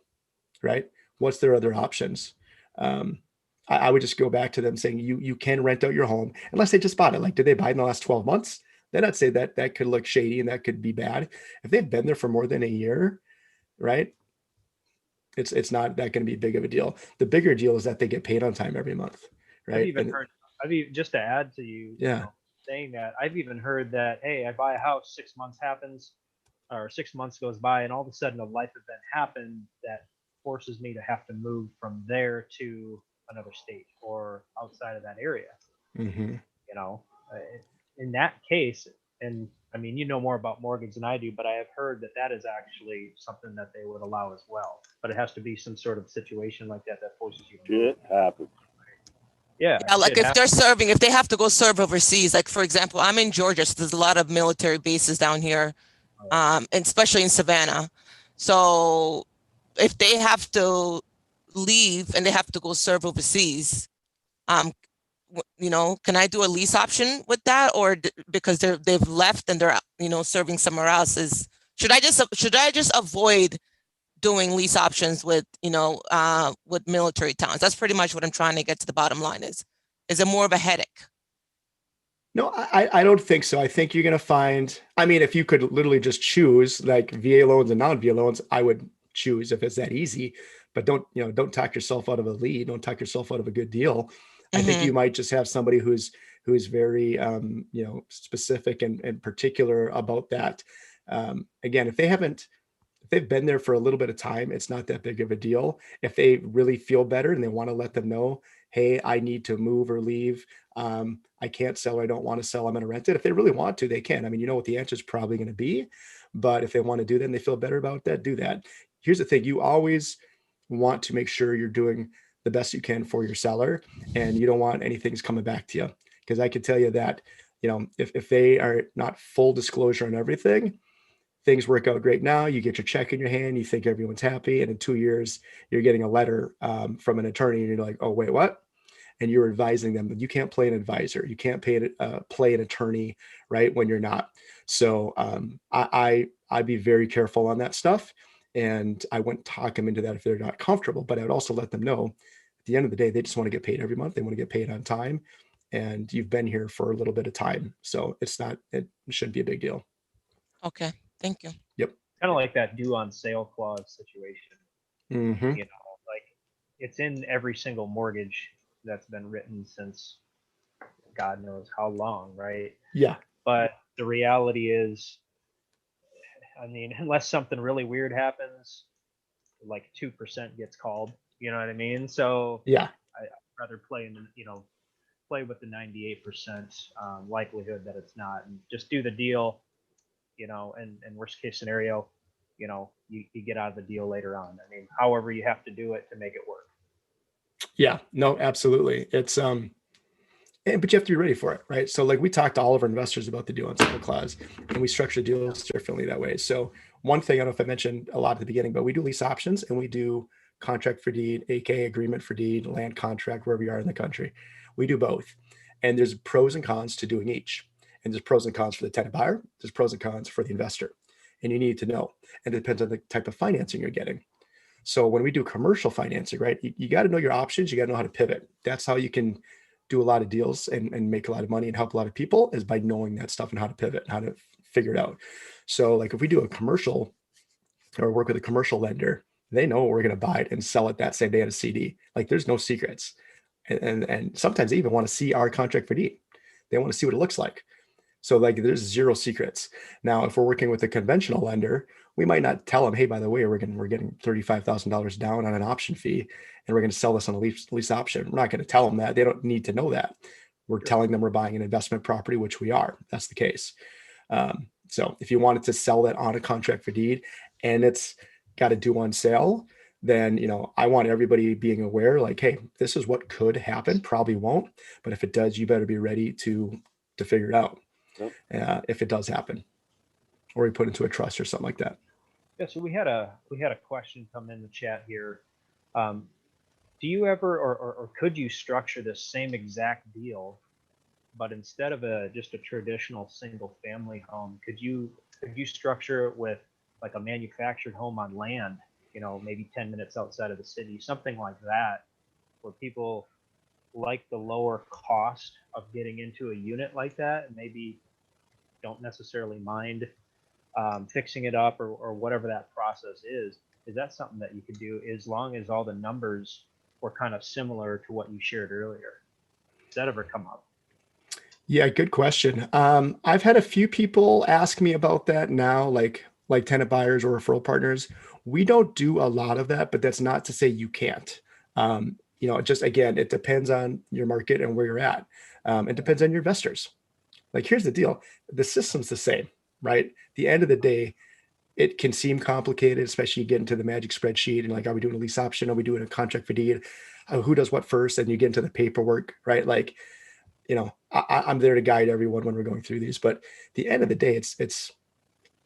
right? What's their other options? I would just go back to them saying you can rent out your home unless they just bought it. Like, did they buy it in the last 12 months? Then I'd say that could look shady and that could be bad. If they've been there for more than a year, right? It's not that going to be big of a deal. The bigger deal is that they get paid on time every month, right? Just to add to you, saying that, I've even heard that, hey, I buy a house, 6 months happens, or 6 months goes by, and all of a sudden a life event happened that forces me to have to move from there to another state or outside of that area. Mm-hmm. In that case, and I mean, you know more about mortgage than I do, but I have heard that is actually something that they would allow as well. But it has to be some sort of situation like that forces you to move. It happens. Yeah, like if they have to go serve overseas, like for example, I'm in Georgia, so there's a lot of military bases down here, and especially in Savannah. So if they have to leave and they have to go serve overseas, can I do a lease option with that, or because they've left and they're serving somewhere else? Should I just avoid doing lease options with military towns? That's pretty much what I'm trying to get to the bottom line is it more of a headache? No, I don't think so. I think you're going to find, if you could literally just choose like VA loans and non-VA loans, I would choose if it's that easy, but don't talk yourself out of a lead. Don't talk yourself out of a good deal. I think you might just have somebody who's very, specific and particular about that. Again, if they've been there for a little bit of time, it's not that big of a deal. If they really feel better and they want to let them know, hey, I need to move or leave. I can't sell. I don't want to sell. I'm going to rent it. If they really want to, they can. I mean, you know what the answer is probably going to be, but if they want to do that and they feel better about that, do that. Here's the thing. You always want to make sure you're doing the best you can for your seller, and you don't want anything's coming back to you. Because I can tell you that, if they are not full disclosure on everything, things work out great now. You get your check in your hand, you think everyone's happy, and in 2 years, you're getting a letter from an attorney, and you're like, oh, wait, what? And you're advising them, but you can't play an advisor. You can't play an attorney, right, when you're not. So I'd be very careful on that stuff, and I wouldn't talk them into that if they're not comfortable. But I would also let them know, at the end of the day, they just want to get paid every month. They want to get paid on time, and you've been here for a little bit of time, so it shouldn't be a big deal. Okay, thank you. Yep. Kind of like that due on sale clause situation. Mm-hmm. Like it's in every single mortgage that's been written since God knows how long, right? Yeah. But the reality is, I mean, unless something really weird happens, like 2% gets called. You know what I mean? So yeah, I'd rather play play with the 98% likelihood that it's not, and just do the deal. And worst case scenario, you get out of the deal later on. I mean, however you have to do it to make it work. Yeah, no, absolutely. It's but you have to be ready for it, right? So like we talked to all of our investors about the due on sale clause, and we structure deals differently that way. So one thing, I don't know if I mentioned a lot at the beginning, but we do lease options and we do contract for deed, aka agreement for deed, land contract, wherever you are in the country. We do both. And there's pros and cons to doing each. And there's pros and cons for the tenant buyer. There's pros and cons for the investor. And you need to know. And it depends on the type of financing you're getting. So when we do commercial financing, right, you got to know your options. You got to know how to pivot. That's how you can do a lot of deals and make a lot of money and help a lot of people, is by knowing that stuff and how to pivot and how to figure it out. So like if we do a commercial or work with a commercial lender, they know we're going to buy it and sell it that same day at a CD. Like there's no secrets. And sometimes they even want to see our contract for deed. They want to see what it looks like. So like there's zero secrets. Now, if we're working with a conventional lender, we might not tell them, hey, by the way, we're getting $35,000 down on an option fee, and we're going to sell this on a lease option. We're not going to tell them that. They don't need to know that. We're telling them we're buying an investment property, which we are. That's the case. So if you wanted to sell that on a contract for deed and it's got a due on sale, then I want everybody being aware, like, hey, this is what could happen. Probably won't, but if it does, you better be ready to figure it out. If it does happen, or we put into a trust or something like that. Yeah. So we had a question come in the chat here. Do you ever or could you structure the same exact deal, but instead of just a traditional single family home, could you structure it with like a manufactured home on land, maybe 10 minutes outside of the city, something like that, where people like the lower cost of getting into a unit like that, and maybe don't necessarily mind fixing it up or whatever that process is that something that you could do as long as all the numbers were kind of similar to what you shared earlier? Does that ever come up? Yeah, good question. I've had a few people ask me about that now, like tenant buyers or referral partners. We don't do a lot of that, but that's not to say you can't. Just again, it depends on your market and where you're at. It depends on your investors. Like, here's the deal. The system's the same, right? At the end of the day, it can seem complicated, especially you get into the magic spreadsheet and like, are we doing a lease option? Are we doing a contract for deed? Who does what first? And you get into the paperwork, right? Like, I'm there to guide everyone when we're going through these, but at the end of the day, it's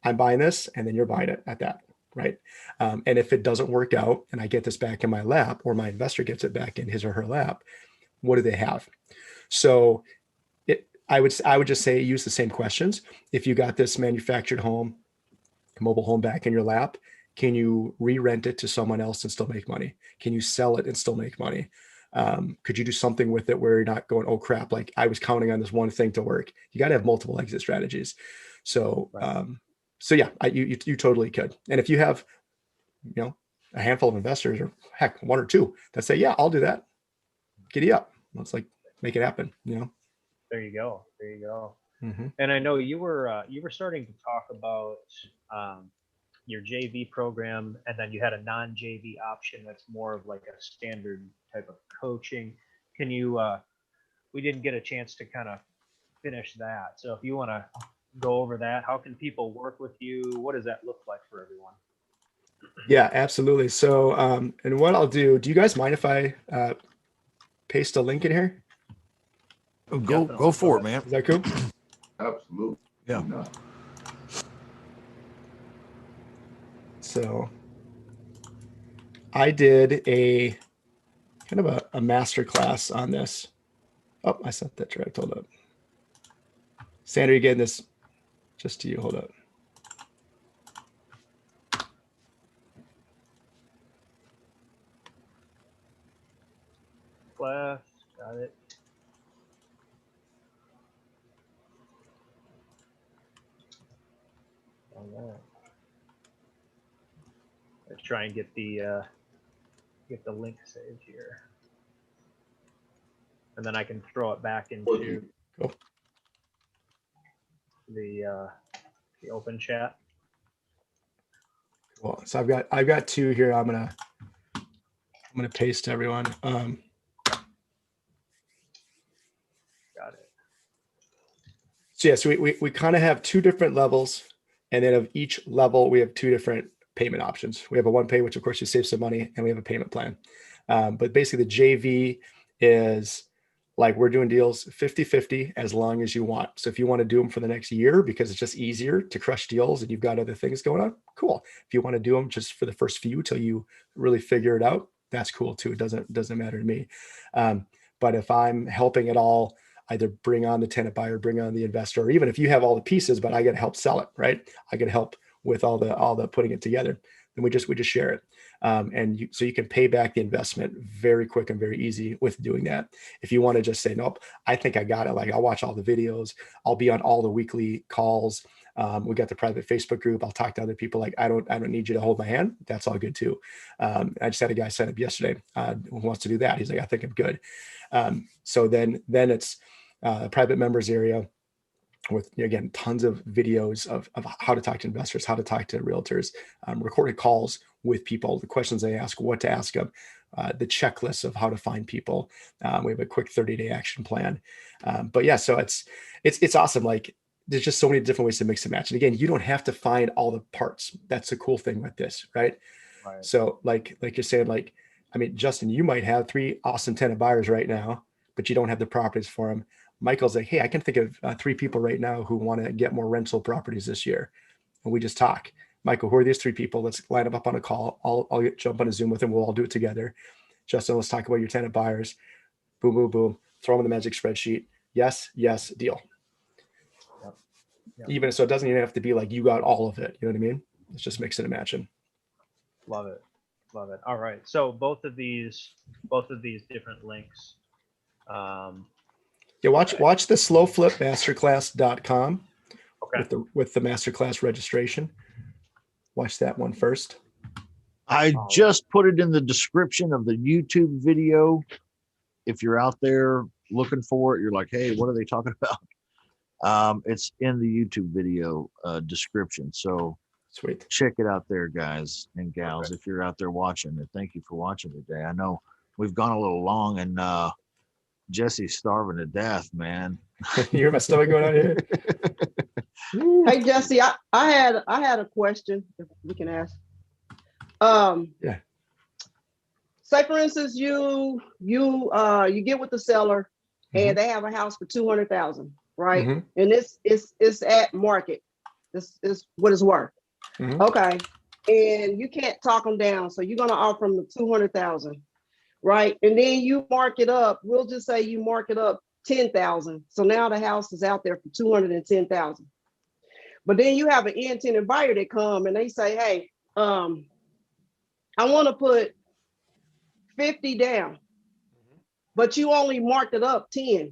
I'm buying this and then you're buying it at that, right? And if it doesn't work out and I get this back in my lap, or my investor gets it back in his or her lap, what do they have? So I would just say use the same questions. If you got this manufactured home, mobile home back in your lap, can you re-rent it to someone else and still make money? Can you sell it and still make money? Could you do something with it where you're not going, oh crap, like I was counting on this one thing to work? You got to have multiple exit strategies. So, right. So yeah, you totally could. And if you have a handful of investors, or heck, one or two that say, yeah, I'll do that. Giddy up. Let's like make it happen, There you go. There you go. Mm-hmm. And I know you were starting to talk about your JV program, and then you had a non-JV option that's more of like a standard type of coaching. Can you? We didn't get a chance to kind of finish that, so if you want to go over that, how can people work with you? What does that look like for everyone? Yeah, absolutely. So, and what I'll do you guys mind if I paste a link in here? Oh, go for it, man. Is that cool? Absolutely. Yeah. No. So I did a kind of a master class on this. Oh, I sent that direct. Hold up. Sandra, you getting this just to you. Hold up. Class, got it. All right. Let's try and get the link saved here, and then I can throw it back into Cool. the open chat. Cool. So I've got two here. I'm gonna paste to everyone. Got it. So yeah, so we kind of have two different levels, and then of each level we have two different payment options. We have a one pay, which of course you save some money, and we have a payment plan. But basically the JV is like we're doing deals 50-50 as long as you want. So if you want to do them for the next year because it's just easier to crush deals and you've got other things going on, cool. If you want to do them just for the first few till you really figure it out, that's cool too. It doesn't matter to me. But if I'm helping at all, either bring on the tenant buyer, bring on the investor, or even if you have all the pieces, but I got to help sell it, right? I got to help with all the putting it together. Then we just share it. So you can pay back the investment very quick and very easy with doing that. If you want to just say, nope, I think I got it. Like I'll watch all the videos. I'll be on all the weekly calls. We got the private Facebook group. I'll talk to other people. Like I don't need you to hold my hand. That's all good too. I just had a guy sign up yesterday who wants to do that. He's like, I think I'm good. So then it's a private members area with, again, tons of videos of how to talk to investors, how to talk to realtors, recorded calls with people, the questions they ask, what to ask them, the checklist of how to find people. We have a quick 30-day action plan. But yeah, so it's awesome. Like there's just so many different ways to mix and match. And again, you don't have to find all the parts. That's the cool thing with this, right? So like you're saying, like, I mean, Justin, you might have 3 awesome tenant buyers right now, but you don't have the properties for them. Michael's like, hey, I can think of 3 people right now who want to get more rental properties this year. And we just talk. Michael, who are these 3 people? Let's line them up on a call. I'll jump on a Zoom with them. We'll all do it together. Justin, let's talk about your tenant buyers. Boom, boom, boom. Throw them in the magic spreadsheet. Yes, deal. Yep. Even so, it doesn't even have to be like you got all of it. You know what I mean? It's just mixing and matching. Love it. All right. So both of these different links. Yeah, watch the slowflipmasterclass.com with the masterclass registration. Watch that one first. I just put it in the description of the YouTube video. If you're out there looking for it, you're like, hey, what are they talking about? It's in the YouTube video description. So sweet. Check it out there, guys and gals. If you're out there watching it, thank you for watching today. I know we've gone a little long, and Jesse's starving to death, man. You hear my stomach going on here? Hey Jesse, I had a question if we can ask. Yeah. Say for instance, you get with the seller and they have a house for 200,000, right? And it's at market. This is what it's worth. Okay. And you can't talk them down, so you're gonna offer them the 200,000, right? And then you mark it up. We'll just say you mark it up 10,000. So now the house is out there for 210,000. But then you have an tenant buyer that come and they say, hey, I want to put 50 down, but you only marked it up 10.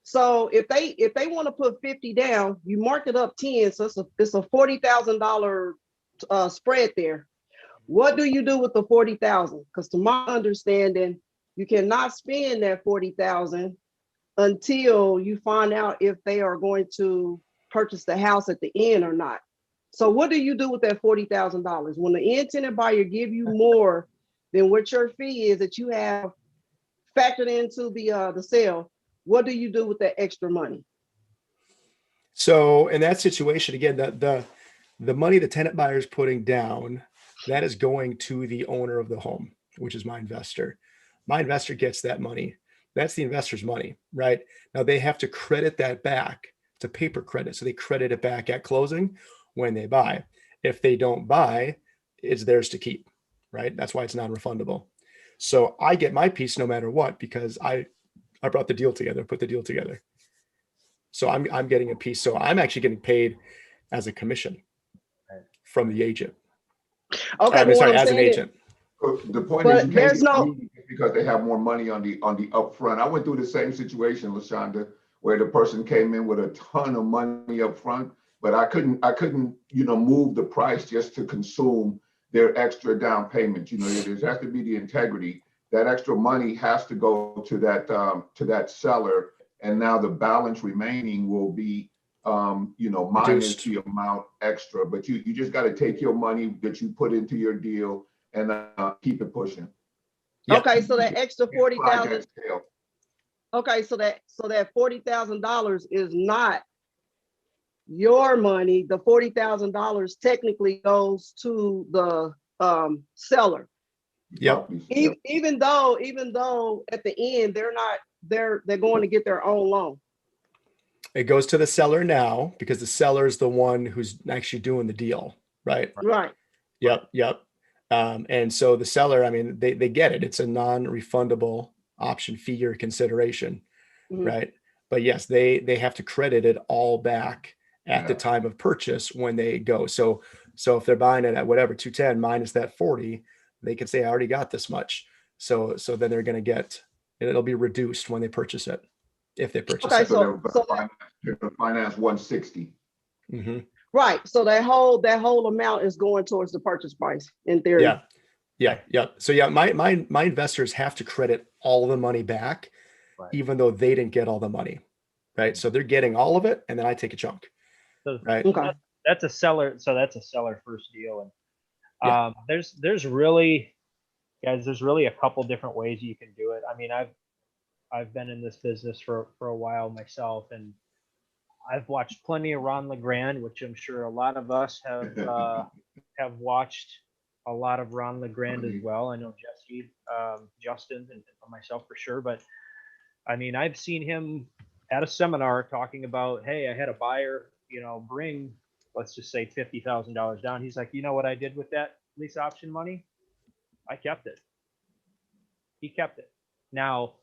So if they want to put 50 down, you mark it up 10. So it's a $40,000 spread there. What do you do with the 40,000? Because to my understanding, you cannot spend that 40,000 until you find out if they are going to purchase the house at the end or not. So what do you do with that $40,000 when the end tenant buyer give you more than what your fee is that you have factored into the sale? What do you do with that extra money? So in that situation, again, the money the tenant buyer is putting down, that is going to the owner of the home, which is my investor. My investor gets that money. That's the investor's money, right? Now they have to credit that back. It's a paper credit. So they credit it back at closing when they buy. If they don't buy, it's theirs to keep, right? That's why it's non-refundable. So I get my piece no matter what, because I brought the deal together, put the deal together. So I'm getting a piece. So I'm actually getting paid as a commission from the agent. Okay, I'm sorry, as an agent. The point But is, you there's can't no- get greedy because they have more money on the upfront. I went through the same situation, LaShonda, where the person came in with a ton of money up front, but I couldn't, move the price just to consume their extra down payment. There has to be the integrity. That extra money has to go to that seller, and now the balance remaining will be minus Reduced. the amount extra. But you just got to take your money that you put into your deal and keep it pushing. Yep. Okay, so that extra 40,000. Project scale. Okay, so that $40,000 is not your money. The $40,000 technically goes to the seller. Yep. Even though at the end they're going to get their own loan. It goes to the seller now because the seller is the one who's actually doing the deal, right? Right. Yep. And so the seller, I mean, they get it. It's a non-refundable option fee or consideration, right? But yes, they have to credit it all back at the time of purchase when they go. So if they're buying it at whatever 210 minus that 40, they can say, I already got this much. So then they're going to get, it'll be reduced when they purchase it, if they purchase Okay, it. So they're going to finance 160. Mm-hmm. Right. So that whole amount is going towards the purchase price in theory. Yeah. So yeah, my investors have to credit all the money back, even though they didn't get all the money, right? So they're getting all of it, and then I take a chunk, So right? Okay. that's a seller. So that's a seller first deal, and there's really a couple different ways you can do it. I mean, I've been in this business for a while myself, and I've watched plenty of Ron LeGrand, which I'm sure a lot of us have watched a lot of Ron LeGrand as well. I know Jesse, Justin, and myself for sure. But I mean, I've seen him at a seminar talking about, hey, I had a buyer, bring, let's just say $50,000 down. He's like, you know what I did with that lease option money? I kept it. He kept it. Now,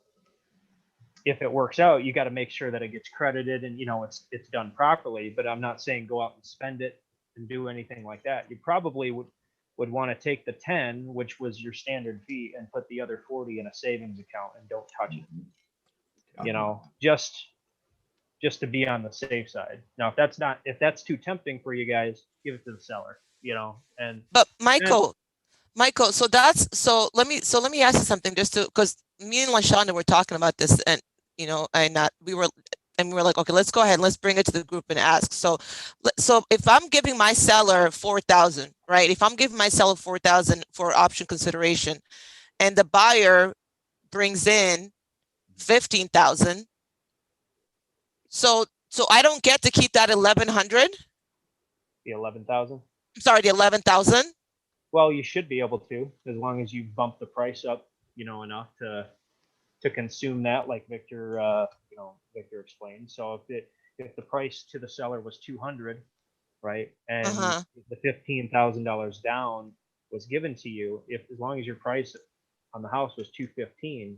if it works out, you got to make sure that it gets credited and it's done properly. But I'm not saying go out and spend it and do anything like that. You probably would want to take the 10, which was your standard fee, and put the other 40 in a savings account and don't touch it. Just to be on the safe side. Now, if that's too tempting for you guys, give it to the seller. But Michael, so let me ask you something, just to, because me and LaShonda were talking about this, and we were like, okay, let's go ahead and let's bring it to the group and ask. So if I'm giving my seller 4,000, right? If I'm giving my seller 4,000 for option consideration, and the buyer brings in 15,000, so I don't get to keep that 1,100. The 11,000. I'm sorry, the 11,000. Well, you should be able to, as long as you bump the price up, enough to consume that, like Victor explained. So if the price to the seller was 200, right, and the $15,000 down was given to you, as long as your price on the house was 215,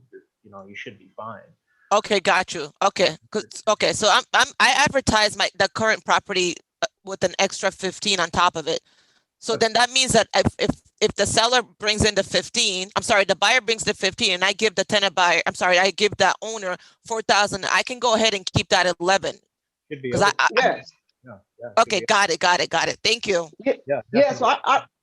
you should be fine. Okay, got you. Okay, so I advertise the current property with an extra 15 on top of it. So then that means that if the seller brings in the 15, I'm sorry, the buyer brings the 15, and I give the tenant buyer, I give that owner 4,000, I can go ahead and keep that 11. Should be. Yes. Okay, got it. Thank you. Yeah. So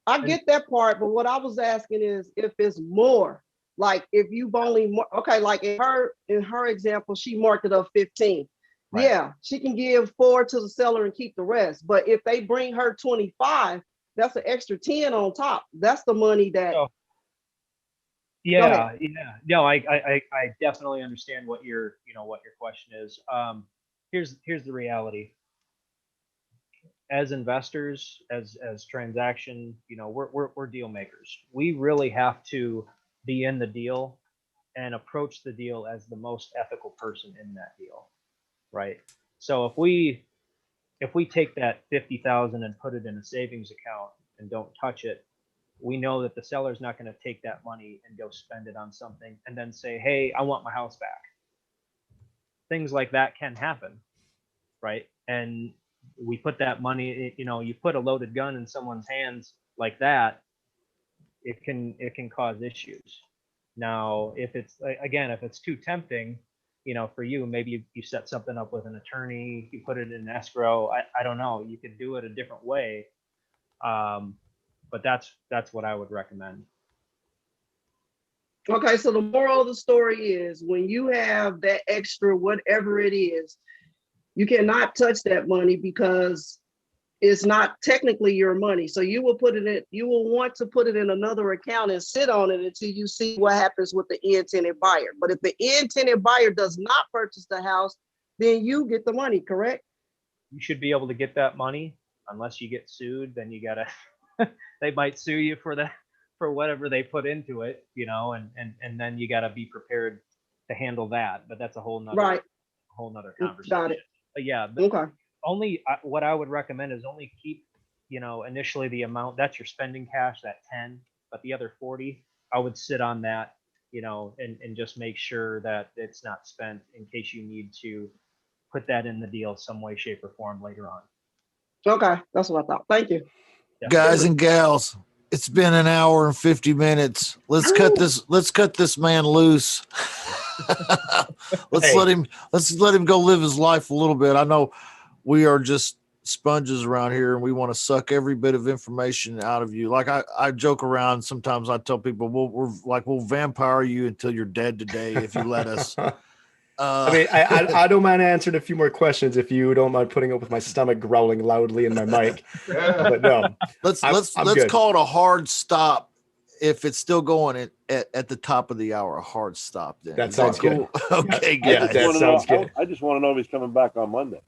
I get that part, but what I was asking is if it's more, like if you've only okay, like in her example, she marked it up 15. Right. Yeah, she can give 4 to the seller and keep the rest. But if they bring her 25, that's an extra 10 on top. That's the money that. Oh. Yeah. No, I definitely understand what your question is. Here's the reality. As investors, as transaction, we're deal makers. We really have to be in the deal and approach the deal as the most ethical person in that deal, right? So if we take that 50,000 and put it in a savings account and don't touch it, we know that the seller's not going to take that money and go spend it on something and then say, hey, I want my house back. Things like that can happen, right? And we put that money, you put a loaded gun in someone's hands like that, it can cause issues. Now, if it's too tempting, for you, maybe you set something up with an attorney, you put it in escrow. I don't know. You could do it a different way. But that's what I would recommend. Okay, so the moral of the story is when you have that extra, whatever it is, you cannot touch that money because it's not technically your money. So you will want to put it in another account and sit on it until you see what happens with the end-tenant buyer. But if the end-tenant buyer does not purchase the house, then you get the money, correct? You should be able to get that money unless you get sued. Then you gotta, they might sue you for whatever they put into it, and then you gotta be prepared to handle that. But that's a whole nother conversation. Got it. But yeah. Okay. Only what I would recommend is only keep, initially the amount that's your spending cash, that 10, but the other 40, I would sit on that, and just make sure that it's not spent in case you need to put that in the deal some way, shape, or form later on. Okay, that's what I thought. Thank you. Yeah. Guys and gals, it's been an hour and 50 minutes. Let's cut this man loose. Let's let him go live his life a little bit. I know we are just sponges around here and we want to suck every bit of information out of you. Like I joke around sometimes. I tell people we'll vampire you until you're dead today if you let us. I don't mind answering a few more questions if you don't mind putting up with my stomach growling loudly in my mic. But no, let's call it a hard stop. If it's still going at the top of the hour, a hard stop. Then that sounds cool. Good. Okay, yeah, guys. that sounds good. I just want to know if he's coming back on Monday.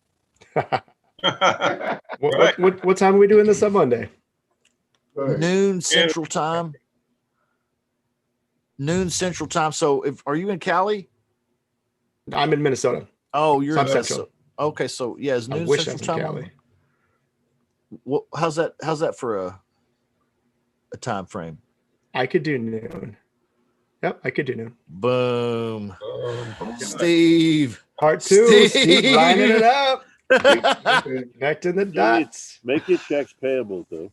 What time are we doing this on Monday? Noon Central Time. Noon Central Time. So, are you in Cali? I'm in Minnesota. Oh, you're in Central. Okay, so yeah, it's noon Central Time. Cali. How's that for a time frame? I could do noon. Yep, I could do noon. Boom. Steve. Part 2. Steve lining it up. Connecting the dots. Make your checks payable too.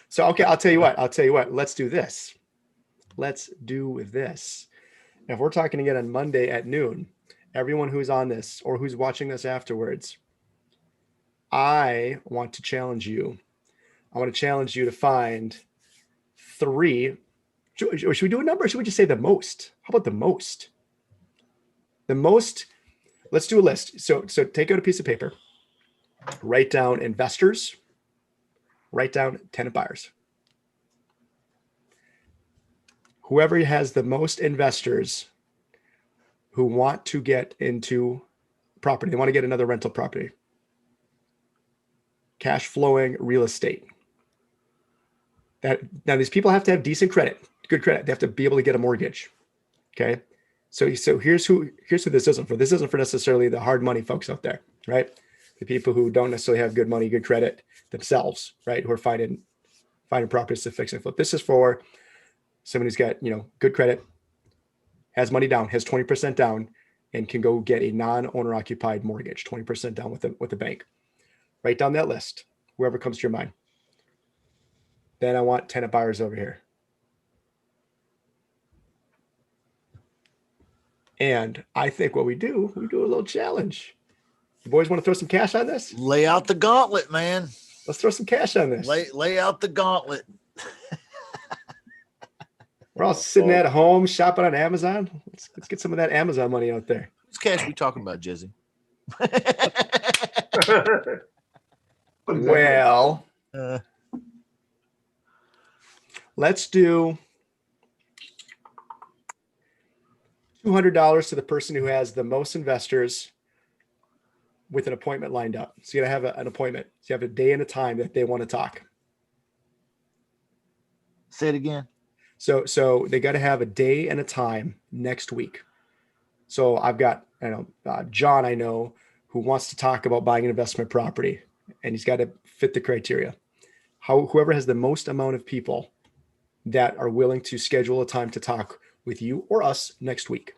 So, okay, I'll tell you what. Let's do this. If we're talking again on Monday at noon, everyone who's on this or who's watching this afterwards, I want to challenge you. I want to challenge you to find 3. Should we do a number or should we just say the most? How about the most? The most, let's do a list. So take out a piece of paper, write down investors, write down tenant buyers. Whoever has the most investors who want to get into property, they want to get another rental property, cash flowing real estate. Now these people have to have decent credit, good credit. They have to be able to get a mortgage. Okay. So here's who this isn't for. This isn't for necessarily the hard money folks out there, right? The people who don't necessarily have good money, good credit themselves, right? Who are finding properties to fix and flip. This is for someone who's got, good credit, has money down, has 20% down, and can go get a non-owner occupied mortgage, 20% down with the bank. Write down that list, whoever comes to your mind. Then I want tenant buyers over here. And I think what we do a little challenge. You boys want to throw some cash on this? Lay out the gauntlet, man. Let's throw some cash on this. Lay out the gauntlet. We're all sitting at home shopping on Amazon. Let's get some of that Amazon money out there. Whose cash we talking about, Jesse? Well, let's do $200 to the person who has the most investors with an appointment lined up. So you gotta have an appointment. So you have a day and a time that they want to talk. Say it again. So they got to have a day and a time next week. So I've got, John, I know, who wants to talk about buying an investment property, and he's got to fit the criteria. Whoever has the most amount of people that are willing to schedule a time to talk with you or us next week.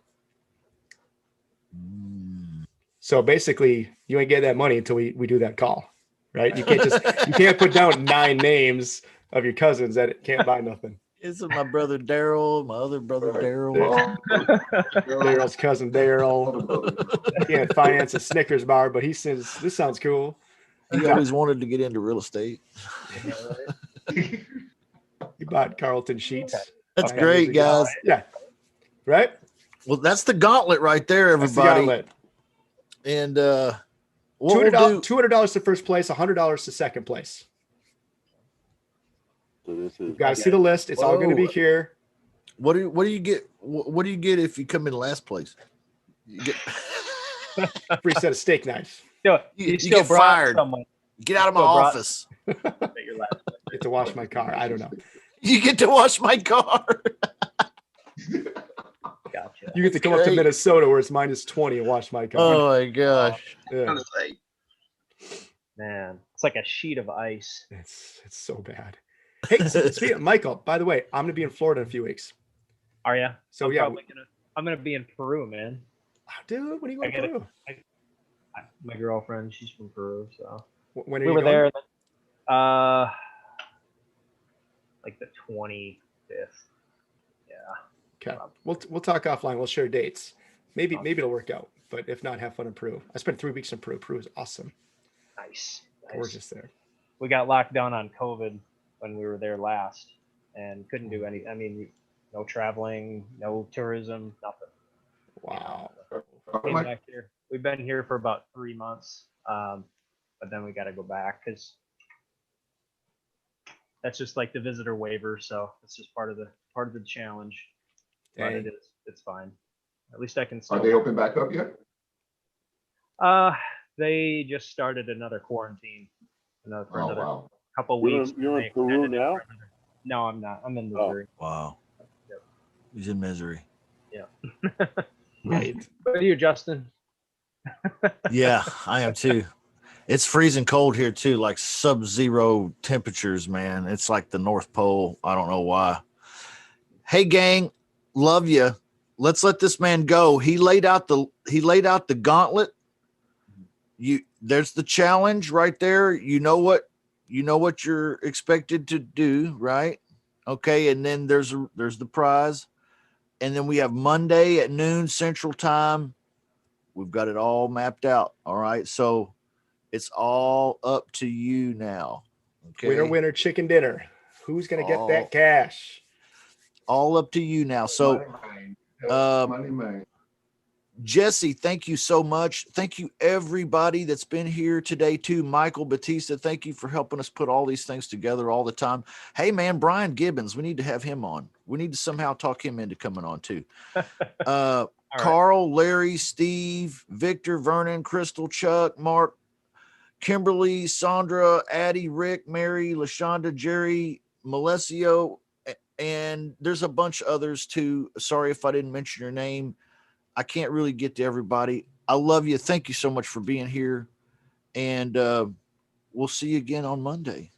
So basically, you ain't get that money until we do that call, right? You can't put down 9 names of your cousins that can't buy nothing. This is my brother Daryl, my other brother Daryl. Daryl's cousin Daryl. He can't finance a Snickers bar, but he says this sounds cool. He always wanted to get into real estate. He bought Carlton sheets. That's great, guys. Yeah. Right? Well, that's the gauntlet right there, everybody. That's the And $200 to first place, $100 to second place. So this is. You got to see the list. It's all going to be here. What do you get? What do you get if you come in last place? You get Free set of steak knives. you get fired. Someone. Get out of my office. Get to wash my car. I don't know. You get to wash my car. Gotcha. You get to come up to Minnesota where it's -20 and wash my car. Oh my gosh. Yeah. Man, it's like a sheet of ice. It's so bad. Hey, speaking of Michael, by the way, I'm going to be in Florida in a few weeks. Are you? So I'm gonna be in Peru, man. Dude, when are you going to Peru? My girlfriend, she's from Peru, so When are we you were going? there. Like the 25th. Yeah. Okay. We'll talk offline. We'll share dates. Maybe it'll work out. But if not, have fun in Peru. I spent 3 weeks in Peru. Peru is awesome. Nice. Gorgeous there. We got locked down on COVID when we were there last and couldn't do any. I mean, no traveling, no tourism, nothing. Wow. Came back here. We've been here for about 3 months, but then we got to go back because that's just like the visitor waiver. So it's just part of the challenge. But it's fine. At least I can. Are they open back up yet? They just started another quarantine. Wow. Couple weeks. You're in Peru now? No, I'm not. I'm in Missouri. Wow. Yep. He's in misery. Yeah. Right. What are you, Justin? Yeah, I am too. It's freezing cold here too, like sub-zero temperatures, man. It's like the North Pole. I don't know why. Hey, gang, love you. Let's let this man go. He laid out the gauntlet. There's the challenge right there. You know what you're expected to do, right? Okay, and then there's the prize. And then we have Monday at noon Central Time. We've got it all mapped out. All right. So it's all up to you now. Okay. Winner, chicken dinner. Who's going to get that cash? All up to you now. So, Money man. Jesse, thank you so much. Thank you, everybody that's been here today, too. Michael, Batista, thank you for helping us put all these things together all the time. Hey, man, Brian Gibbons, we need to have him on. We need to somehow talk him into coming on, too. Carl, Larry, Steve, Victor, Vernon, Crystal, Chuck, Mark, Kimberly, Sandra, Addie, Rick, Mary, LaShonda, Jerry, Melesio, and there's a bunch of others, too. Sorry if I didn't mention your name. I can't really get to everybody. I love you. Thank you so much for being here. And we'll see you again on Monday.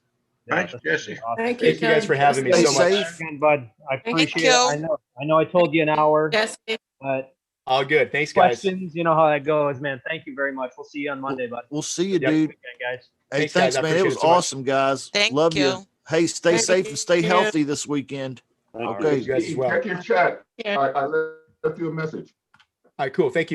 Thanks, Jesse. Awesome. Thank Thank you guys for having me Stay so much. safe. Again, bud. I Thank appreciate you. it. I know I told you an hour, Yes. but All good. Thanks, guys. questions, you know how that goes, man. Thank you very much. We'll see you on Monday, bud. We'll see you, Yep. dude. Weekend, guys. Hey, Thanks, thanks, guys. I man. It appreciate was it so much. awesome, guys. Thank Love you. you. Hey, stay Thank safe and stay you. healthy this weekend. Thank Okay. You guys as well. Check your chat. Yeah. I left you a message. All right, cool. Thank you.